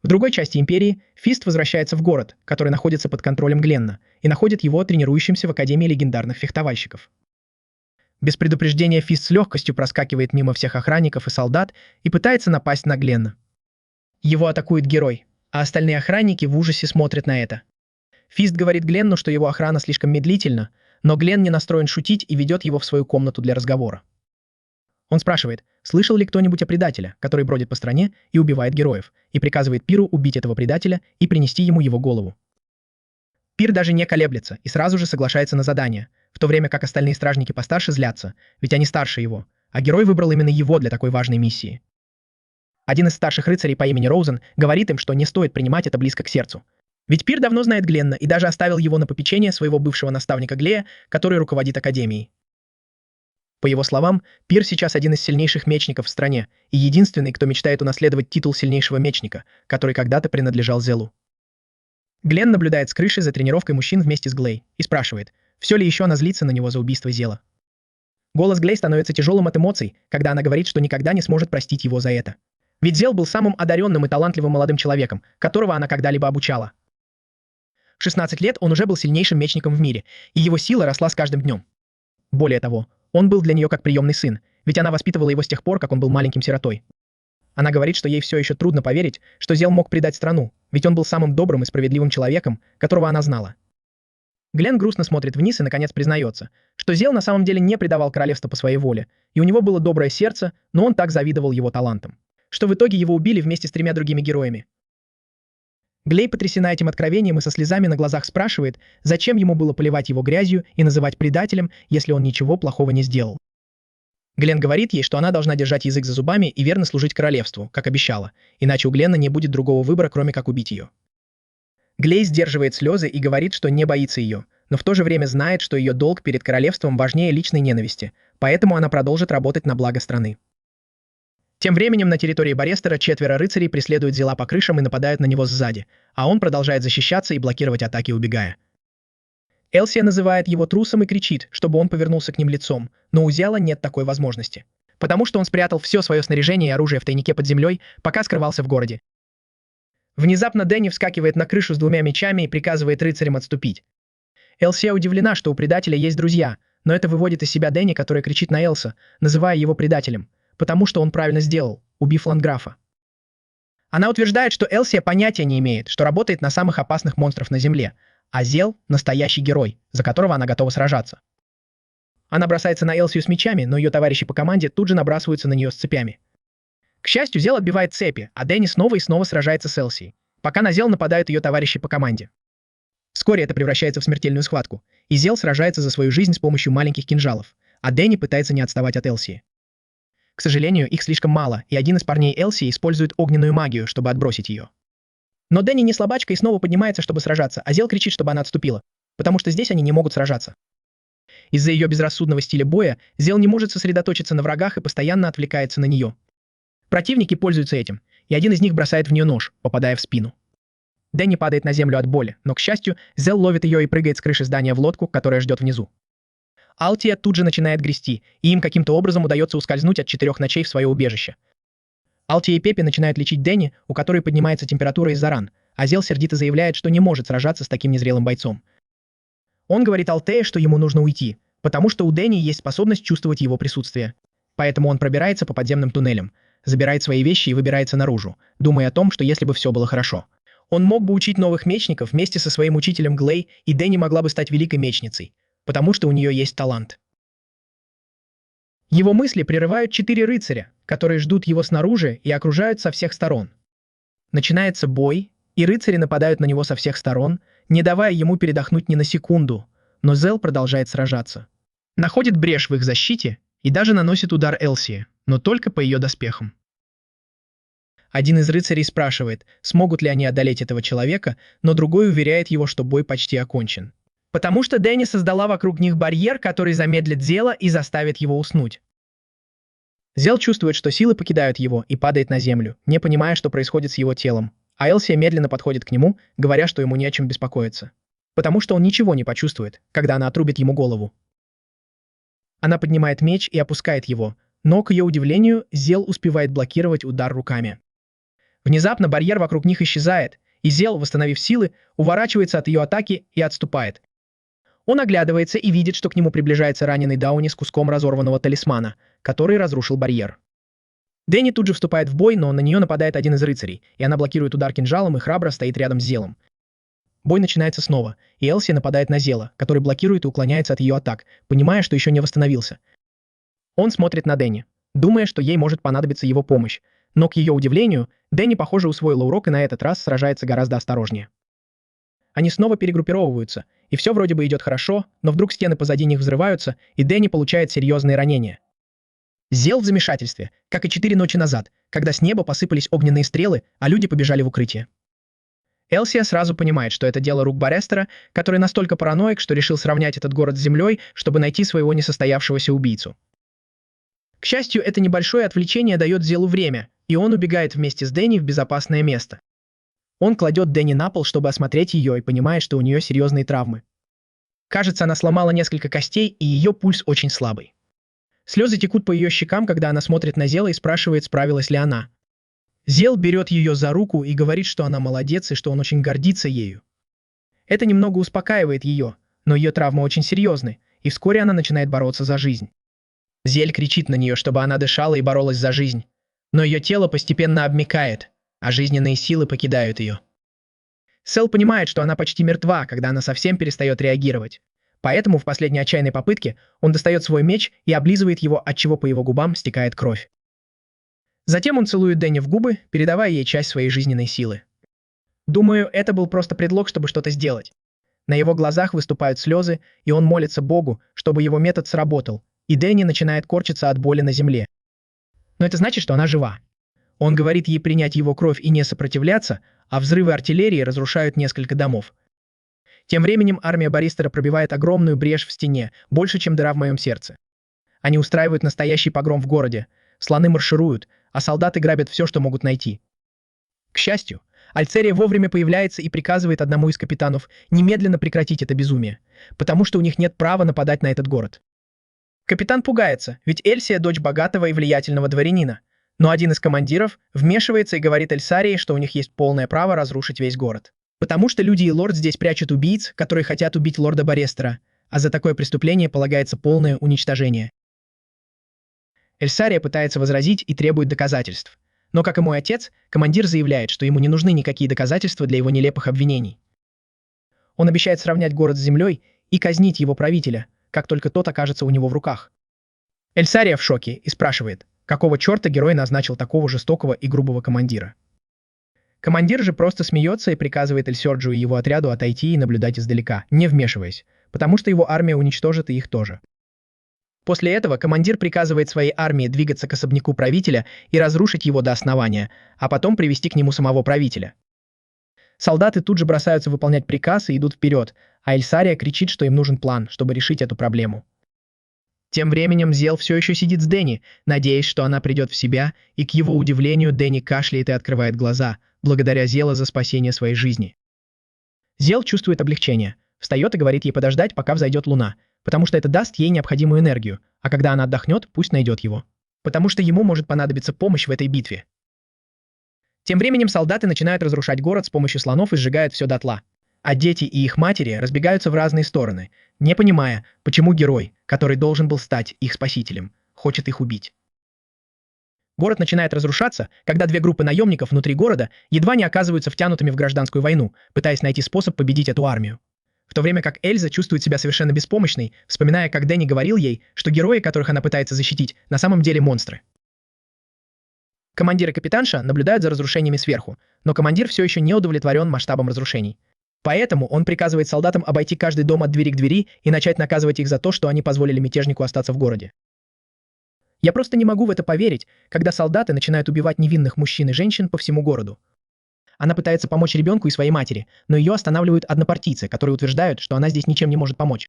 A: В другой части Империи Фист возвращается в город, который находится под контролем Гленна, и находит его тренирующимся в Академии легендарных фехтовальщиков. Без предупреждения Фист с легкостью проскакивает мимо всех охранников и солдат и пытается напасть на Гленна. Его атакует герой, а остальные охранники в ужасе смотрят на это. Фист говорит Гленну, что его охрана слишком медлительна, но Глен не настроен шутить и ведет его в свою комнату для разговора. Он спрашивает, слышал ли кто-нибудь о предателе, который бродит по стране и убивает героев, и приказывает Пиру убить этого предателя и принести ему его голову. Пир даже не колеблется и сразу же соглашается на задание, в то время как остальные стражники постарше злятся, ведь они старше его, а герой выбрал именно его для такой важной миссии. Один из старших рыцарей по имени Роузен говорит им, что не стоит принимать это близко к сердцу. Ведь Пир давно знает Гленна и даже оставил его на попечение своего бывшего наставника Глея, который руководит Академией. По его словам, Пир сейчас один из сильнейших мечников в стране и единственный, кто мечтает унаследовать титул сильнейшего мечника, который когда-то принадлежал Зелу. Глен наблюдает с крыши за тренировкой мужчин вместе с Глей и спрашивает, все ли еще она злится на него за убийство Зела. Голос Глей становится тяжелым от эмоций, когда она говорит, что никогда не сможет простить его за это. Ведь Зел был самым одаренным и талантливым молодым человеком, которого она когда-либо обучала. В 16 лет он уже был сильнейшим мечником в мире, и его сила росла с каждым днем. Более того, он был для нее как приемный сын, ведь она воспитывала его с тех пор, как он был маленьким сиротой. Она говорит, что ей все еще трудно поверить, что Зел мог предать страну, ведь он был самым добрым и справедливым человеком, которого она знала. Глен грустно смотрит вниз и, наконец, признается, что Зел на самом деле не предавал королевство по своей воле, и у него было доброе сердце, но он так завидовал его талантам, что в итоге его убили вместе с 3 другими героями. Глей потрясена этим откровением и со слезами на глазах спрашивает, зачем ему было поливать его грязью и называть предателем, если он ничего плохого не сделал. Глен говорит ей, что она должна держать язык за зубами и верно служить королевству, как обещала, иначе у Гленна не будет другого выбора, кроме как убить ее. Глей сдерживает слезы и говорит, что не боится ее, но в то же время знает, что ее долг перед королевством важнее личной ненависти, поэтому она продолжит работать на благо страны. Тем временем на территории Барестера 4 рыцарей преследуют Зела по крышам и нападают на него сзади, а он продолжает защищаться и блокировать атаки, убегая. Элсия называет его трусом и кричит, чтобы он повернулся к ним лицом, но у Зела нет такой возможности, потому что он спрятал все свое снаряжение и оружие в тайнике под землей, пока скрывался в городе. Внезапно Дэнни вскакивает на крышу с 2 мечами и приказывает рыцарям отступить. Элсия удивлена, что у предателя есть друзья, но это выводит из себя Дэнни, который кричит на Элса, называя его предателем, потому что он правильно сделал, убив Ландграфа. Она утверждает, что Элсия понятия не имеет, что работает на самых опасных монстров на Земле, а Зел – настоящий герой, за которого она готова сражаться. Она бросается на Элсию с мечами, но ее товарищи по команде тут же набрасываются на нее с цепями. К счастью, Зел отбивает цепи, а Дэнни снова и снова сражается с Элсией, пока на Зел нападают ее товарищи по команде. Вскоре это превращается в смертельную схватку, и Зел сражается за свою жизнь с помощью маленьких кинжалов, а Дэнни пытается не отставать от Элсии. К сожалению, их слишком мало, и один из парней Элсии использует огненную магию, чтобы отбросить ее. Но Дэнни не слабачка и снова поднимается, чтобы сражаться, а Зел кричит, чтобы она отступила, потому что здесь они не могут сражаться. Из-за ее безрассудного стиля боя Зел не может сосредоточиться на врагах и постоянно отвлекается на нее. Противники пользуются этим, и один из них бросает в нее нож, попадая в спину. Дэнни падает на землю от боли, но, к счастью, Зел ловит ее и прыгает с крыши здания в лодку, которая ждет внизу. Алтия тут же начинает грести, и им каким-то образом удается ускользнуть от 4 ночей в свое убежище. Алтия и Пеппи начинают лечить Дэнни, у которой поднимается температура из-за ран, а Зел сердито заявляет, что не может сражаться с таким незрелым бойцом. Он говорит Алтее, что ему нужно уйти, потому что у Дэнни есть способность чувствовать его присутствие. Поэтому он пробирается по подземным туннелям, забирает свои вещи и выбирается наружу, думая о том, что если бы все было хорошо, он мог бы учить новых мечников вместе со своим учителем Глей, и Дэнни могла бы стать великой мечницей, потому что у нее есть талант. Его мысли прерывают 4 рыцаря, которые ждут его снаружи и окружают со всех сторон. Начинается бой, и рыцари нападают на него со всех сторон, не давая ему передохнуть ни на секунду, но Зел продолжает сражаться. Находит брешь в их защите и даже наносит удар Элсии, но только по ее доспехам. Один из рыцарей спрашивает, смогут ли они одолеть этого человека, но другой уверяет его, что бой почти окончен. Потому что Дэнни создала вокруг них барьер, который замедлит Зела и заставит его уснуть. Зел чувствует, что силы покидают его и падает на землю, не понимая, что происходит с его телом, а Элсия медленно подходит к нему, говоря, что ему не о чем беспокоиться. Потому что он ничего не почувствует, когда она отрубит ему голову. Она поднимает меч и опускает его, но, к ее удивлению, Зел успевает блокировать удар руками. Внезапно барьер вокруг них исчезает, и Зел, восстановив силы, уворачивается от ее атаки и отступает. Он оглядывается и видит, что к нему приближается раненый Дауни с куском разорванного талисмана, который разрушил барьер. Дэнни тут же вступает в бой, но на нее нападает один из рыцарей, и она блокирует удар кинжалом и храбро стоит рядом с Зелом. Бой начинается снова, и Элси нападает на Зела, который блокирует и уклоняется от ее атак, понимая, что еще не восстановился. Он смотрит на Дэнни, думая, что ей может понадобиться его помощь, но, к ее удивлению, Дэнни, похоже, усвоила урок и на этот раз сражается гораздо осторожнее. Они снова перегруппировываются, и все вроде бы идет хорошо, но вдруг стены позади них взрываются, и Дэнни получает серьезные ранения. Зел в замешательстве, как и 4 ночи назад, когда с неба посыпались огненные стрелы, а люди побежали в укрытие. Элсия сразу понимает, что это дело рук Барестера, который настолько параноик, что решил сравнять этот город с землей, чтобы найти своего несостоявшегося убийцу. К счастью, это небольшое отвлечение дает Зелу время, и он убегает вместе с Дэнни в безопасное место. Он кладет Дэнни на пол, чтобы осмотреть ее, и понимает, что у нее серьезные травмы. Кажется, она сломала несколько костей, и ее пульс очень слабый. Слезы текут по ее щекам, когда она смотрит на Зела и спрашивает, справилась ли она. Зел берет ее за руку и говорит, что она молодец и что он очень гордится ею. Это немного успокаивает ее, но ее травмы очень серьезны, и вскоре она начинает бороться за жизнь. Зель кричит на нее, чтобы она дышала и боролась за жизнь, но ее тело постепенно обмякает, а жизненные силы покидают ее. Сэл понимает, что она почти мертва, когда она совсем перестает реагировать. Поэтому в последней отчаянной попытке он достает свой меч и облизывает его, отчего по его губам стекает кровь. Затем он целует Дэнни в губы, передавая ей часть своей жизненной силы. Думаю, это был просто предлог, чтобы что-то сделать. На его глазах выступают слезы, и он молится Богу, чтобы его метод сработал, и Дэнни начинает корчиться от боли на земле. Но это значит, что она жива. Он говорит ей принять его кровь и не сопротивляться, а взрывы артиллерии разрушают несколько домов. Тем временем армия Баристера пробивает огромную брешь в стене, больше, чем дыра в моем сердце. Они устраивают настоящий погром в городе, слоны маршируют, а солдаты грабят все, что могут найти. К счастью, Альцерия вовремя появляется и приказывает одному из капитанов немедленно прекратить это безумие, потому что у них нет права нападать на этот город. Капитан пугается, ведь Эльсия – дочь богатого и влиятельного дворянина, но один из командиров вмешивается и говорит Эльсарии, что у них есть полное право разрушить весь город. Потому что люди и лорд здесь прячут убийц, которые хотят убить лорда Барестера, а за такое преступление полагается полное уничтожение. Эльсария пытается возразить и требует доказательств. Но, как и мой отец, командир заявляет, что ему не нужны никакие доказательства для его нелепых обвинений. Он обещает сравнять город с землей и казнить его правителя, как только тот окажется у него в руках. Эльсария в шоке и спрашивает, какого черта герой назначил такого жестокого и грубого командира. Командир же просто смеется и приказывает Эльсерджу и его отряду отойти и наблюдать издалека, не вмешиваясь, потому что его армия уничтожит и их тоже. После этого командир приказывает своей армии двигаться к особняку правителя и разрушить его до основания, а потом привести к нему самого правителя. Солдаты тут же бросаются выполнять приказ и идут вперед, а Эльсария кричит, что им нужен план, чтобы решить эту проблему. Тем временем Зел все еще сидит с Дэнни, надеясь, что она придет в себя, и к его удивлению Дэнни кашляет и открывает глаза, благодаря Зела за спасение своей жизни. Зел чувствует облегчение, встает и говорит ей подождать, пока взойдет луна, потому что это даст ей необходимую энергию, а когда она отдохнет, пусть найдет его. Потому что ему может понадобиться помощь в этой битве. Тем временем солдаты начинают разрушать город с помощью слонов и сжигают все дотла. А дети и их матери разбегаются в разные стороны, не понимая, почему герой, который должен был стать их спасителем, хочет их убить. Город начинает разрушаться, когда две группы наемников внутри города едва не оказываются втянутыми в гражданскую войну, пытаясь найти способ победить эту армию. В то время как Эльза чувствует себя совершенно беспомощной, вспоминая, как Дэнни говорил ей, что герои, которых она пытается защитить, на самом деле монстры. Командир и капитанша наблюдают за разрушениями сверху, но командир все еще не удовлетворен масштабом разрушений. Поэтому он приказывает солдатам обойти каждый дом от двери к двери и начать наказывать их за то, что они позволили мятежнику остаться в городе. Я просто не могу в это поверить, когда солдаты начинают убивать невинных мужчин и женщин по всему городу. Она пытается помочь ребенку и своей матери, но ее останавливают однопартийцы, которые утверждают, что она здесь ничем не может помочь.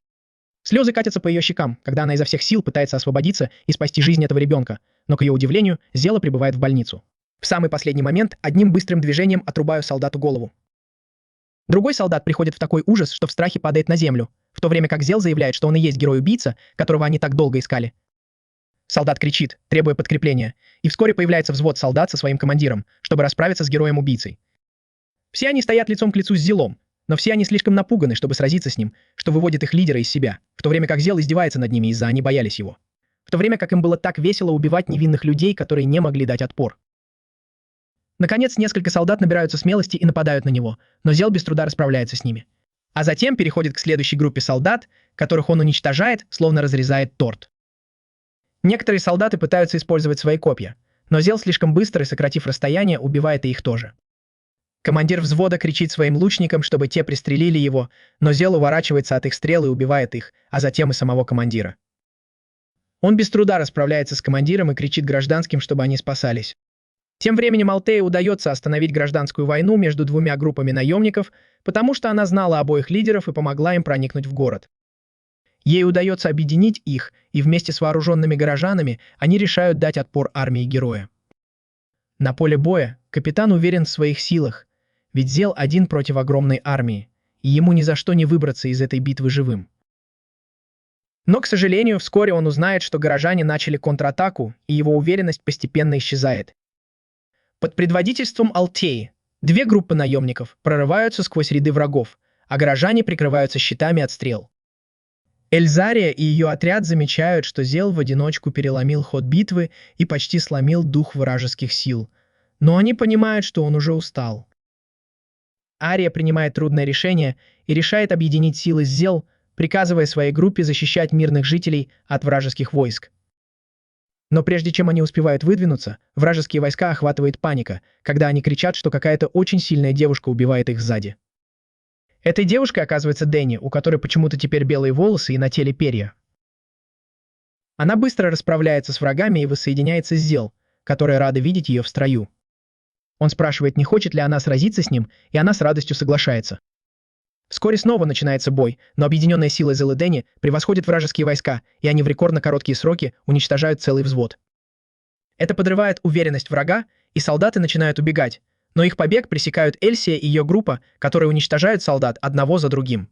A: Слезы катятся по ее щекам, когда она изо всех сил пытается освободиться и спасти жизнь этого ребенка, но, к ее удивлению, Зела прибывает в больницу. В самый последний момент одним быстрым движением отрубаю солдату голову. Другой солдат приходит в такой ужас, что в страхе падает на землю, в то время как Зел заявляет, что он и есть герой-убийца, которого они так долго искали. Солдат кричит, требуя подкрепления, и вскоре появляется взвод солдат со своим командиром, чтобы расправиться с героем-убийцей. Все они стоят лицом к лицу с Зелом, но все они слишком напуганы, чтобы сразиться с ним, что выводит их лидера из себя, в то время как Зел издевается над ними из-за они боялись его. В то время как им было так весело убивать невинных людей, которые не могли дать отпор. Наконец, несколько солдат набираются смелости и нападают на него, но Зел без труда расправляется с ними. А затем переходит к следующей группе солдат, которых он уничтожает, словно разрезает торт. Некоторые солдаты пытаются использовать свои копья, но Зел слишком быстро и, сократив расстояние, убивает и их тоже. Командир взвода кричит своим лучникам, чтобы те пристрелили его, но Зел уворачивается от их стрел и убивает их, а затем и самого командира. Он без труда расправляется с командиром и кричит гражданским, чтобы они спасались. Тем временем Алтее удается остановить гражданскую войну между двумя группами наемников, потому что она знала обоих лидеров и помогла им проникнуть в город. Ей удается объединить их, и вместе с вооруженными горожанами они решают дать отпор армии героя. На поле боя капитан уверен в своих силах, ведь Зел один против огромной армии, и ему ни за что не выбраться из этой битвы живым. Но, к сожалению, вскоре он узнает, что горожане начали контратаку, и его уверенность постепенно исчезает. Под предводительством Алтеи две группы наемников прорываются сквозь ряды врагов, а горожане прикрываются щитами от стрел. Эльзария и ее отряд замечают, что Зел в одиночку переломил ход битвы и почти сломил дух вражеских сил, но они понимают, что он уже устал. Ария принимает трудное решение и решает объединить силы с Зел, приказывая своей группе защищать мирных жителей от вражеских войск. Но прежде чем они успевают выдвинуться, вражеские войска охватывает паника, когда они кричат, что какая-то очень сильная девушка убивает их сзади. Этой девушкой оказывается Дэнни, у которой почему-то теперь белые волосы и на теле перья. Она быстро расправляется с врагами и воссоединяется с Зел, которая рада видеть ее в строю. Он спрашивает, не хочет ли она сразиться с ним, и она с радостью соглашается. Вскоре снова начинается бой, но объединенная сила Зел и Дэнни превосходит вражеские войска, и они в рекордно короткие сроки уничтожают целый взвод. Это подрывает уверенность врага, и солдаты начинают убегать, но их побег пресекают Эльсия и ее группа, которые уничтожают солдат одного за другим.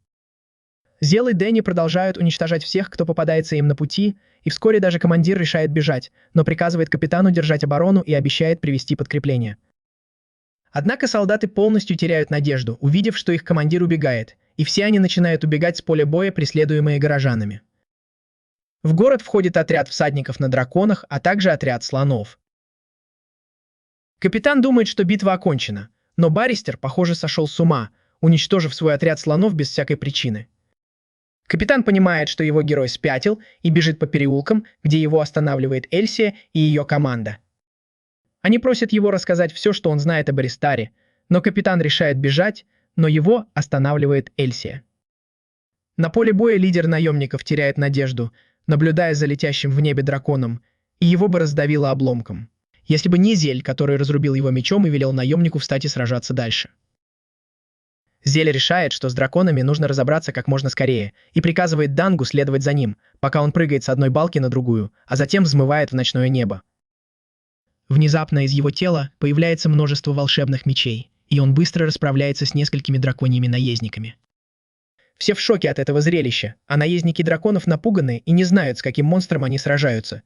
A: Зел и Дэнни продолжают уничтожать всех, кто попадается им на пути, и вскоре даже командир решает бежать, но приказывает капитану держать оборону и обещает привести подкрепление. Однако солдаты полностью теряют надежду, увидев, что их командир убегает, и все они начинают убегать с поля боя, преследуемые горожанами. В город входит отряд всадников на драконах, а также отряд слонов. Капитан думает, что битва окончена, но Барристер, похоже, сошел с ума, уничтожив свой отряд слонов без всякой причины. Капитан понимает, что его герой спятил и бежит по переулкам, где его останавливает Эльсия и ее команда. Они просят его рассказать все, что он знает об Аристаре, но капитан решает бежать, но его останавливает Эльсия. На поле боя лидер наемников теряет надежду, наблюдая за летящим в небе драконом, и его бы раздавило обломком, если бы не Зель, который разрубил его мечом и велел наемнику встать и сражаться дальше. Зель решает, что с драконами нужно разобраться как можно скорее, и приказывает Дангу следовать за ним, пока он прыгает с одной балки на другую, а затем взмывает в ночное небо. Внезапно из его тела появляется множество волшебных мечей, и он быстро расправляется с несколькими драконьими наездниками. Все в шоке от этого зрелища, а наездники драконов напуганы и не знают, с каким монстром они сражаются.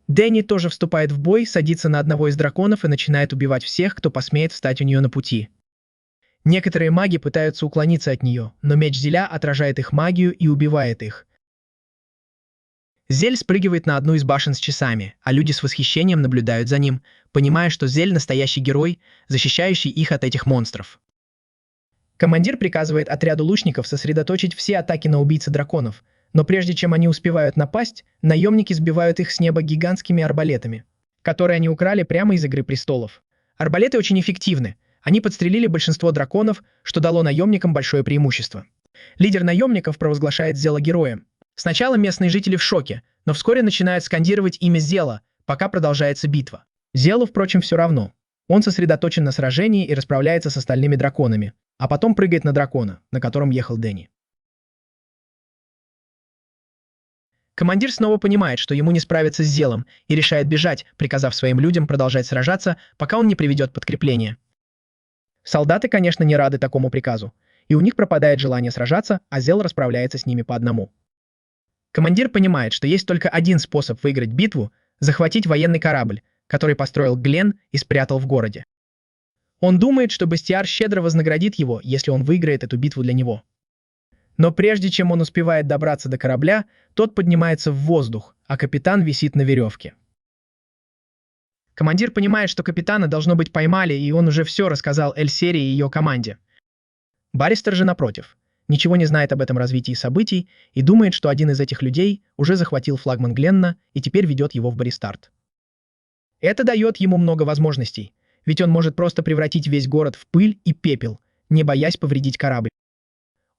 A: Дэнни тоже вступает в бой, садится на одного из драконов и начинает убивать всех, кто посмеет встать у нее на пути. Некоторые маги пытаются уклониться от нее, но меч Зеля отражает их магию и убивает их. Зель спрыгивает на одну из башен с часами, а люди с восхищением наблюдают за ним, понимая, что Зель – настоящий герой, защищающий их от этих монстров. Командир приказывает отряду лучников сосредоточить все атаки на убийцы драконов, но прежде чем они успевают напасть, наемники сбивают их с неба гигантскими арбалетами, которые они украли прямо из «Игры престолов». Арбалеты очень эффективны, они подстрелили большинство драконов, что дало наемникам большое преимущество. Лидер наемников провозглашает Зела героем. Сначала местные жители в шоке, но вскоре начинают скандировать имя Зела, пока продолжается битва. Зелу, впрочем, все равно. Он сосредоточен на сражении и расправляется с остальными драконами, а потом прыгает на дракона, на котором ехал Дэнни. Командир снова понимает, что ему не справиться с Зелом, и решает бежать, приказав своим людям продолжать сражаться, пока он не приведет подкрепление. Солдаты, конечно, не рады такому приказу, и у них пропадает желание сражаться, а Зел расправляется с ними по одному. Командир понимает, что есть только один способ выиграть битву – захватить военный корабль, который построил Глен и спрятал в городе. Он думает, что Бастиар щедро вознаградит его, если он выиграет эту битву для него. Но прежде чем он успевает добраться до корабля, тот поднимается в воздух, а капитан висит на веревке. Командир понимает, что капитана должно быть поймали, и он уже все рассказал Эльсери и ее команде. Барристер же, напротив, ничего не знает об этом развитии событий и думает, что один из этих людей уже захватил флагман Гленна и теперь ведет его в Баристарт. Это дает ему много возможностей, ведь он может просто превратить весь город в пыль и пепел, не боясь повредить корабль.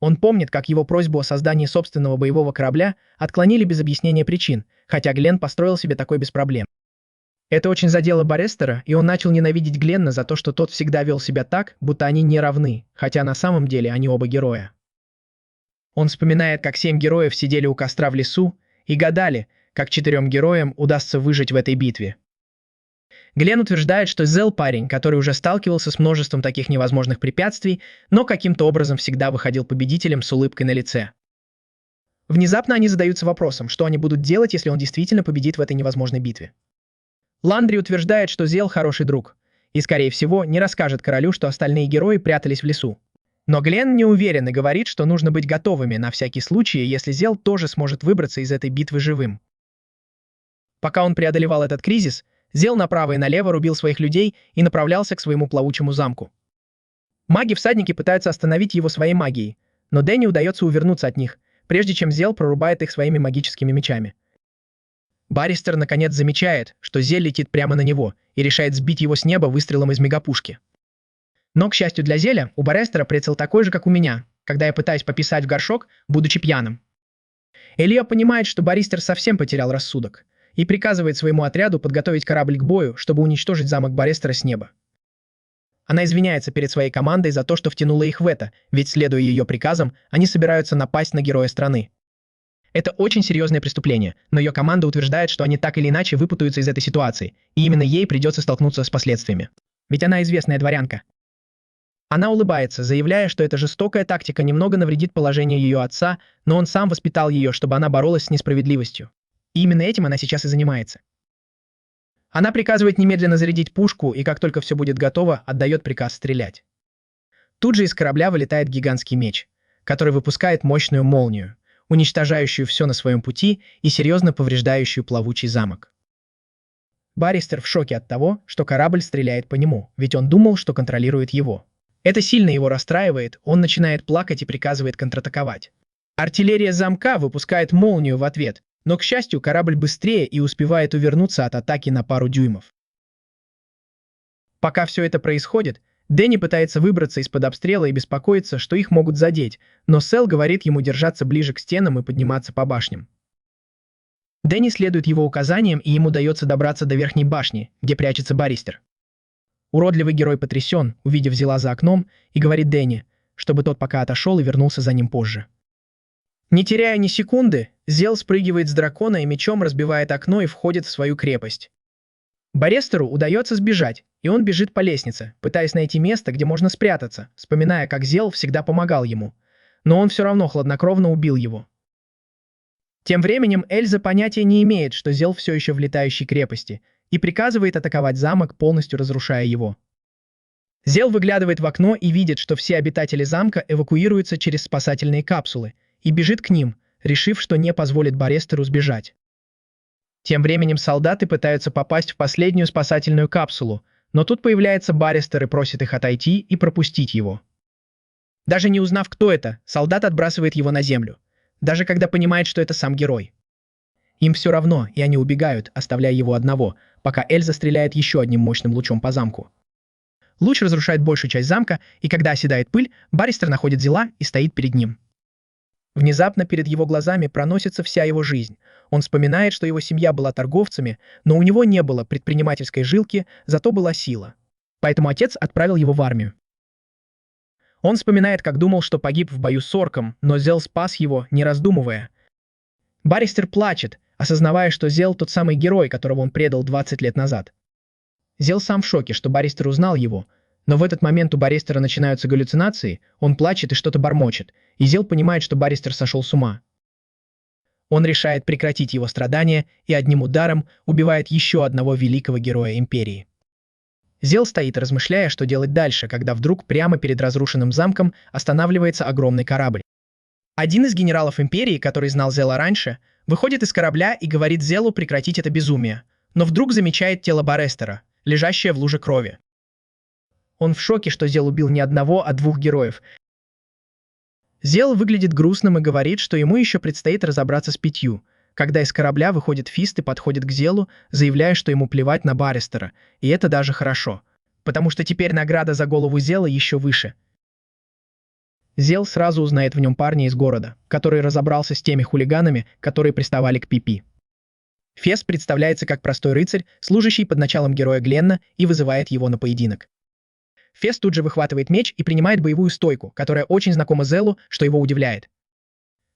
A: Он помнит, как его просьбу о создании собственного боевого корабля отклонили без объяснения причин, хотя Гленн построил себе такой без проблем. Это очень задело Баррестера, и он начал ненавидеть Гленна за то, что тот всегда вел себя так, будто они не равны, хотя на самом деле они оба героя. Он вспоминает, как 7 героев сидели у костра в лесу и гадали, как 4 героям удастся выжить в этой битве. Гленн утверждает, что Зел парень, который уже сталкивался с множеством таких невозможных препятствий, но каким-то образом всегда выходил победителем с улыбкой на лице. Внезапно они задаются вопросом, что они будут делать, если он действительно победит в этой невозможной битве. Ландри утверждает, что Зел хороший друг, и, скорее всего, не расскажет королю, что остальные герои прятались в лесу. Но Гленн не уверен и говорит, что нужно быть готовыми на всякий случай, если Зел тоже сможет выбраться из этой битвы живым. Пока он преодолевал этот кризис, Зел направо и налево рубил своих людей и направлялся к своему плавучему замку. Маги-всадники пытаются остановить его своей магией, но Дэнни удается увернуться от них, прежде чем Зел прорубает их своими магическими мечами. Барристер наконец замечает, что Зель летит прямо на него и решает сбить его с неба выстрелом из мегапушки. Но, к счастью для Зеля, у Баррестера прицел такой же, как у меня, когда я пытаюсь пописать в горшок, будучи пьяным. Элио понимает, что Барристер совсем потерял рассудок, и приказывает своему отряду подготовить корабль к бою, чтобы уничтожить замок Баррестера с неба. Она извиняется перед своей командой за то, что втянула их в это, ведь, следуя ее приказам, они собираются напасть на героя страны. Это очень серьезное преступление, но ее команда утверждает, что они так или иначе выпутаются из этой ситуации, и именно ей придется столкнуться с последствиями. Ведь она известная дворянка. Она улыбается, заявляя, что эта жестокая тактика немного навредит положению ее отца, но он сам воспитал ее, чтобы она боролась с несправедливостью. И именно этим она сейчас и занимается. Она приказывает немедленно зарядить пушку, и как только все будет готово, отдает приказ стрелять. Тут же из корабля вылетает гигантский меч, который выпускает мощную молнию, уничтожающую все на своем пути и серьезно повреждающую плавучий замок. Барристер в шоке от того, что корабль стреляет по нему, ведь он думал, что контролирует его. Это сильно его расстраивает, он начинает плакать и приказывает контратаковать. Артиллерия замка выпускает молнию в ответ, но, к счастью, корабль быстрее и успевает увернуться от атаки на пару дюймов. Пока все это происходит, Дэнни пытается выбраться из-под обстрела и беспокоится, что их могут задеть, но Сэл говорит ему держаться ближе к стенам и подниматься по башням. Дэнни следует его указаниям, и ему удается добраться до верхней башни, где прячется Барристер. Уродливый герой потрясен, увидев Зела за окном, и говорит Дэнни, чтобы тот пока отошел и вернулся за ним позже. Не теряя ни секунды, Зел спрыгивает с дракона и мечом разбивает окно и входит в свою крепость. Баррестеру удается сбежать, и он бежит по лестнице, пытаясь найти место, где можно спрятаться, вспоминая, как Зел всегда помогал ему. Но он все равно хладнокровно убил его. Тем временем Эльза понятия не имеет, что Зел все еще в летающей крепости, и приказывает атаковать замок, полностью разрушая его. Зел выглядывает в окно и видит, что все обитатели замка эвакуируются через спасательные капсулы, и бежит к ним, решив, что не позволит Баррестеру сбежать. Тем временем солдаты пытаются попасть в последнюю спасательную капсулу, но тут появляется Баррестер и просит их отойти и пропустить его. Даже не узнав, кто это, солдат отбрасывает его на землю, даже когда понимает, что это сам герой. Им все равно, и они убегают, оставляя его одного, пока Эльза стреляет еще одним мощным лучом по замку. Луч разрушает большую часть замка, и когда оседает пыль, Баррестер находит Зела и стоит перед ним. Внезапно перед его глазами проносится вся его жизнь. Он вспоминает, что его семья была торговцами, но у него не было предпринимательской жилки, зато была сила. Поэтому отец отправил его в армию. Он вспоминает, как думал, что погиб в бою с орком, но Зел спас его, не раздумывая. Баррестер плачет, осознавая, что Зел тот самый герой, которого он предал 20 лет назад. Зел сам в шоке, что Баррестер узнал его, но в этот момент у Баррестера начинаются галлюцинации, он плачет и что-то бормочет, и Зел понимает, что Баррестер сошел с ума. Он решает прекратить его страдания и одним ударом убивает еще одного великого героя Империи. Зел стоит, размышляя, что делать дальше, когда вдруг прямо перед разрушенным замком останавливается огромный корабль. Один из генералов Империи, который знал Зела раньше, выходит из корабля и говорит Зелу прекратить это безумие, но вдруг замечает тело Баррестера, лежащая в луже крови. Он в шоке, что Зел убил не одного, а двух героев. Зел выглядит грустным и говорит, что ему еще предстоит разобраться с 5, когда из корабля выходит Фист и подходит к Зелу, заявляя, что ему плевать на Барристера, и это даже хорошо, потому что теперь награда за голову Зела еще выше. Зел сразу узнает в нем парня из города, который разобрался с теми хулиганами, которые приставали к Пипи. Фест представляется как простой рыцарь, служащий под началом героя Гленна, и вызывает его на поединок. Фест тут же выхватывает меч и принимает боевую стойку, которая очень знакома Зелу, что его удивляет.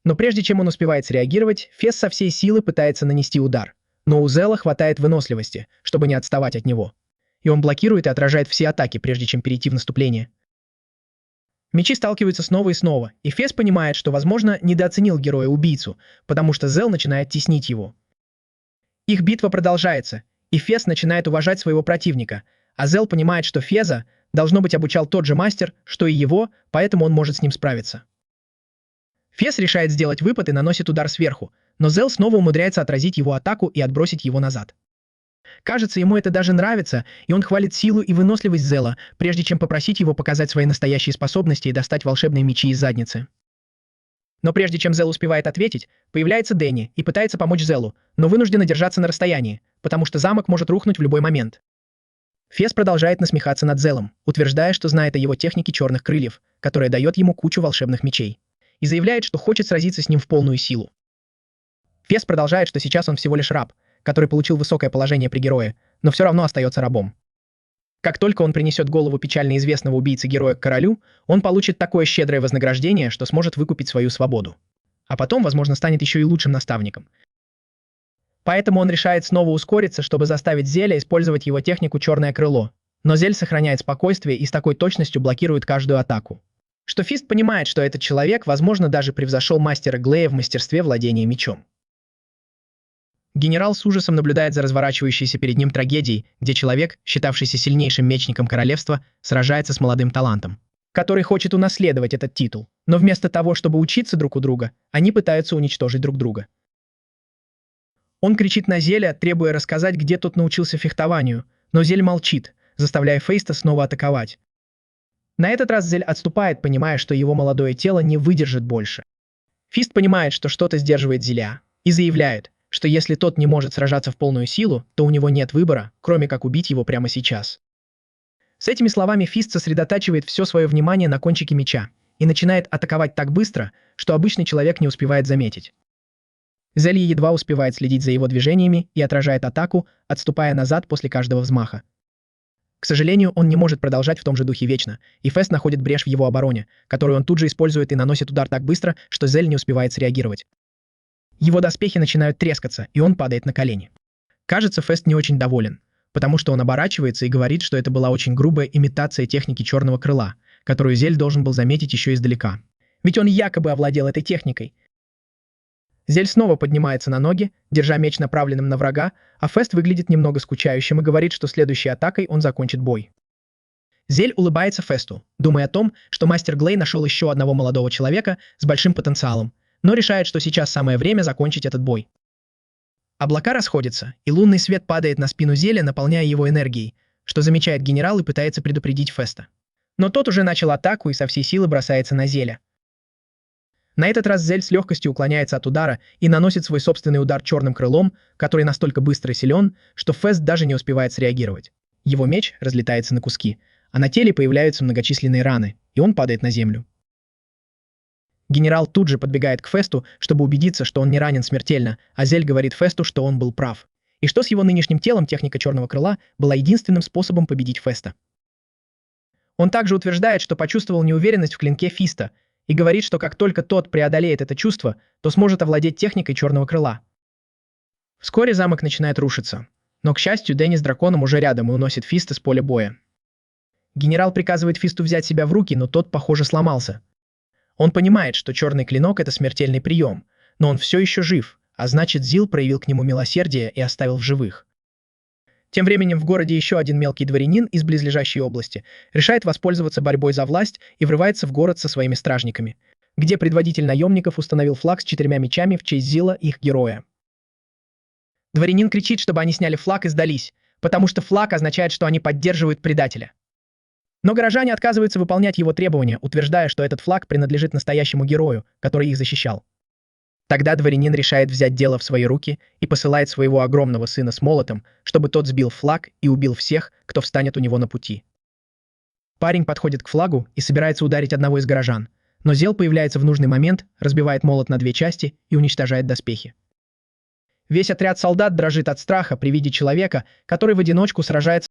A: Но прежде чем он успевает среагировать, Фест со всей силы пытается нанести удар. Но у Зела хватает выносливости, чтобы не отставать от него. И он блокирует и отражает все атаки, прежде чем перейти в наступление. Мечи сталкиваются снова и снова, и Фест понимает, что, возможно, недооценил героя-убийцу, потому что Зел начинает теснить его. Их битва продолжается, и Фест начинает уважать своего противника, а Зел понимает, что Феза, должно быть, обучал тот же мастер, что и его, поэтому он может с ним справиться. Фес решает сделать выпад и наносит удар сверху, но Зел снова умудряется отразить его атаку и отбросить его назад. Кажется, ему это даже нравится, и он хвалит силу и выносливость Зела, прежде чем попросить его показать свои настоящие способности и достать волшебные мечи из задницы. Но прежде чем Зел успевает ответить, появляется Дэнни и пытается помочь Зелу, но вынуждена держаться на расстоянии, потому что замок может рухнуть в любой момент. Фес продолжает насмехаться над Зелом, утверждая, что знает о его технике черных крыльев, которая дает ему кучу волшебных мечей, и заявляет, что хочет сразиться с ним в полную силу. Фес продолжает, что сейчас он всего лишь раб, который получил высокое положение при герое, но все равно остается рабом. Как только он принесет голову печально известного убийцы-героя к королю, он получит такое щедрое вознаграждение, что сможет выкупить свою свободу. А потом, возможно, станет еще и лучшим наставником. Поэтому он решает снова ускориться, чтобы заставить Зеля использовать его технику «Черное крыло». Но Зель сохраняет спокойствие и с такой точностью блокирует каждую атаку. Что Фист понимает, что этот человек, возможно, даже превзошел мастера Глея в мастерстве владения мечом. Генерал с ужасом наблюдает за разворачивающейся перед ним трагедией, где человек, считавшийся сильнейшим мечником королевства, сражается с молодым талантом, который хочет унаследовать этот титул. Но вместо того, чтобы учиться друг у друга, они пытаются уничтожить друг друга. Он кричит на Зеля, требуя рассказать, где тот научился фехтованию, но Зель молчит, заставляя Фейста снова атаковать. На этот раз Зель отступает, понимая, что его молодое тело не выдержит больше. Фист понимает, что что-то сдерживает Зеля, и заявляет, что если тот не может сражаться в полную силу, то у него нет выбора, кроме как убить его прямо сейчас. С этими словами Фист сосредотачивает все свое внимание на кончике меча и начинает атаковать так быстро, что обычный человек не успевает заметить. Зель едва успевает следить за его движениями и отражает атаку, отступая назад после каждого взмаха. К сожалению, он не может продолжать в том же духе вечно, и Фест находит брешь в его обороне, которую он тут же использует и наносит удар так быстро, что Зель не успевает среагировать. Его доспехи начинают трескаться, и он падает на колени. Кажется, Фест не очень доволен, потому что он оборачивается и говорит, что это была очень грубая имитация техники черного крыла, которую Зель должен был заметить еще издалека. Ведь он якобы овладел этой техникой. Зель снова поднимается на ноги, держа меч направленным на врага, а Фест выглядит немного скучающим и говорит, что следующей атакой он закончит бой. Зель улыбается Фесту, думая о том, что мастер Глей нашел еще одного молодого человека с большим потенциалом, но решает, что сейчас самое время закончить этот бой. Облака расходятся, и лунный свет падает на спину Зеля, наполняя его энергией, что замечает генерал и пытается предупредить Феста. Но тот уже начал атаку и со всей силы бросается на Зеля. На этот раз Зель с легкостью уклоняется от удара и наносит свой собственный удар черным крылом, который настолько быстро и силен, что Фест даже не успевает среагировать. Его меч разлетается на куски, а на теле появляются многочисленные раны, и он падает на землю. Генерал тут же подбегает к Фесту, чтобы убедиться, что он не ранен смертельно, а Зель говорит Фесту, что он был прав, и что с его нынешним телом техника черного крыла была единственным способом победить Феста. Он также утверждает, что почувствовал неуверенность в клинке Фиста, и говорит, что как только тот преодолеет это чувство, то сможет овладеть техникой черного крыла. Вскоре замок начинает рушиться, но, к счастью, Дэнни с драконом уже рядом и уносит Фиста с поля боя. Генерал приказывает Фисту взять себя в руки, но тот, похоже, сломался. Он понимает, что черный клинок — это смертельный прием, но он все еще жив, а значит, Зил проявил к нему милосердие и оставил в живых. Тем временем в городе еще один мелкий дворянин из близлежащей области решает воспользоваться борьбой за власть и врывается в город со своими стражниками, где предводитель наемников установил флаг с 4 мечами в честь Зила, их героя. Дворянин кричит, чтобы они сняли флаг и сдались, потому что флаг означает, что они поддерживают предателя. Но горожане отказываются выполнять его требования, утверждая, что этот флаг принадлежит настоящему герою, который их защищал. Тогда дворянин решает взять дело в свои руки и посылает своего огромного сына с молотом, чтобы тот сбил флаг и убил всех, кто встанет у него на пути. Парень подходит к флагу и собирается ударить одного из горожан, но Зел появляется в нужный момент, разбивает молот на две части и уничтожает доспехи. Весь отряд солдат дрожит от страха при виде человека, который в одиночку сражается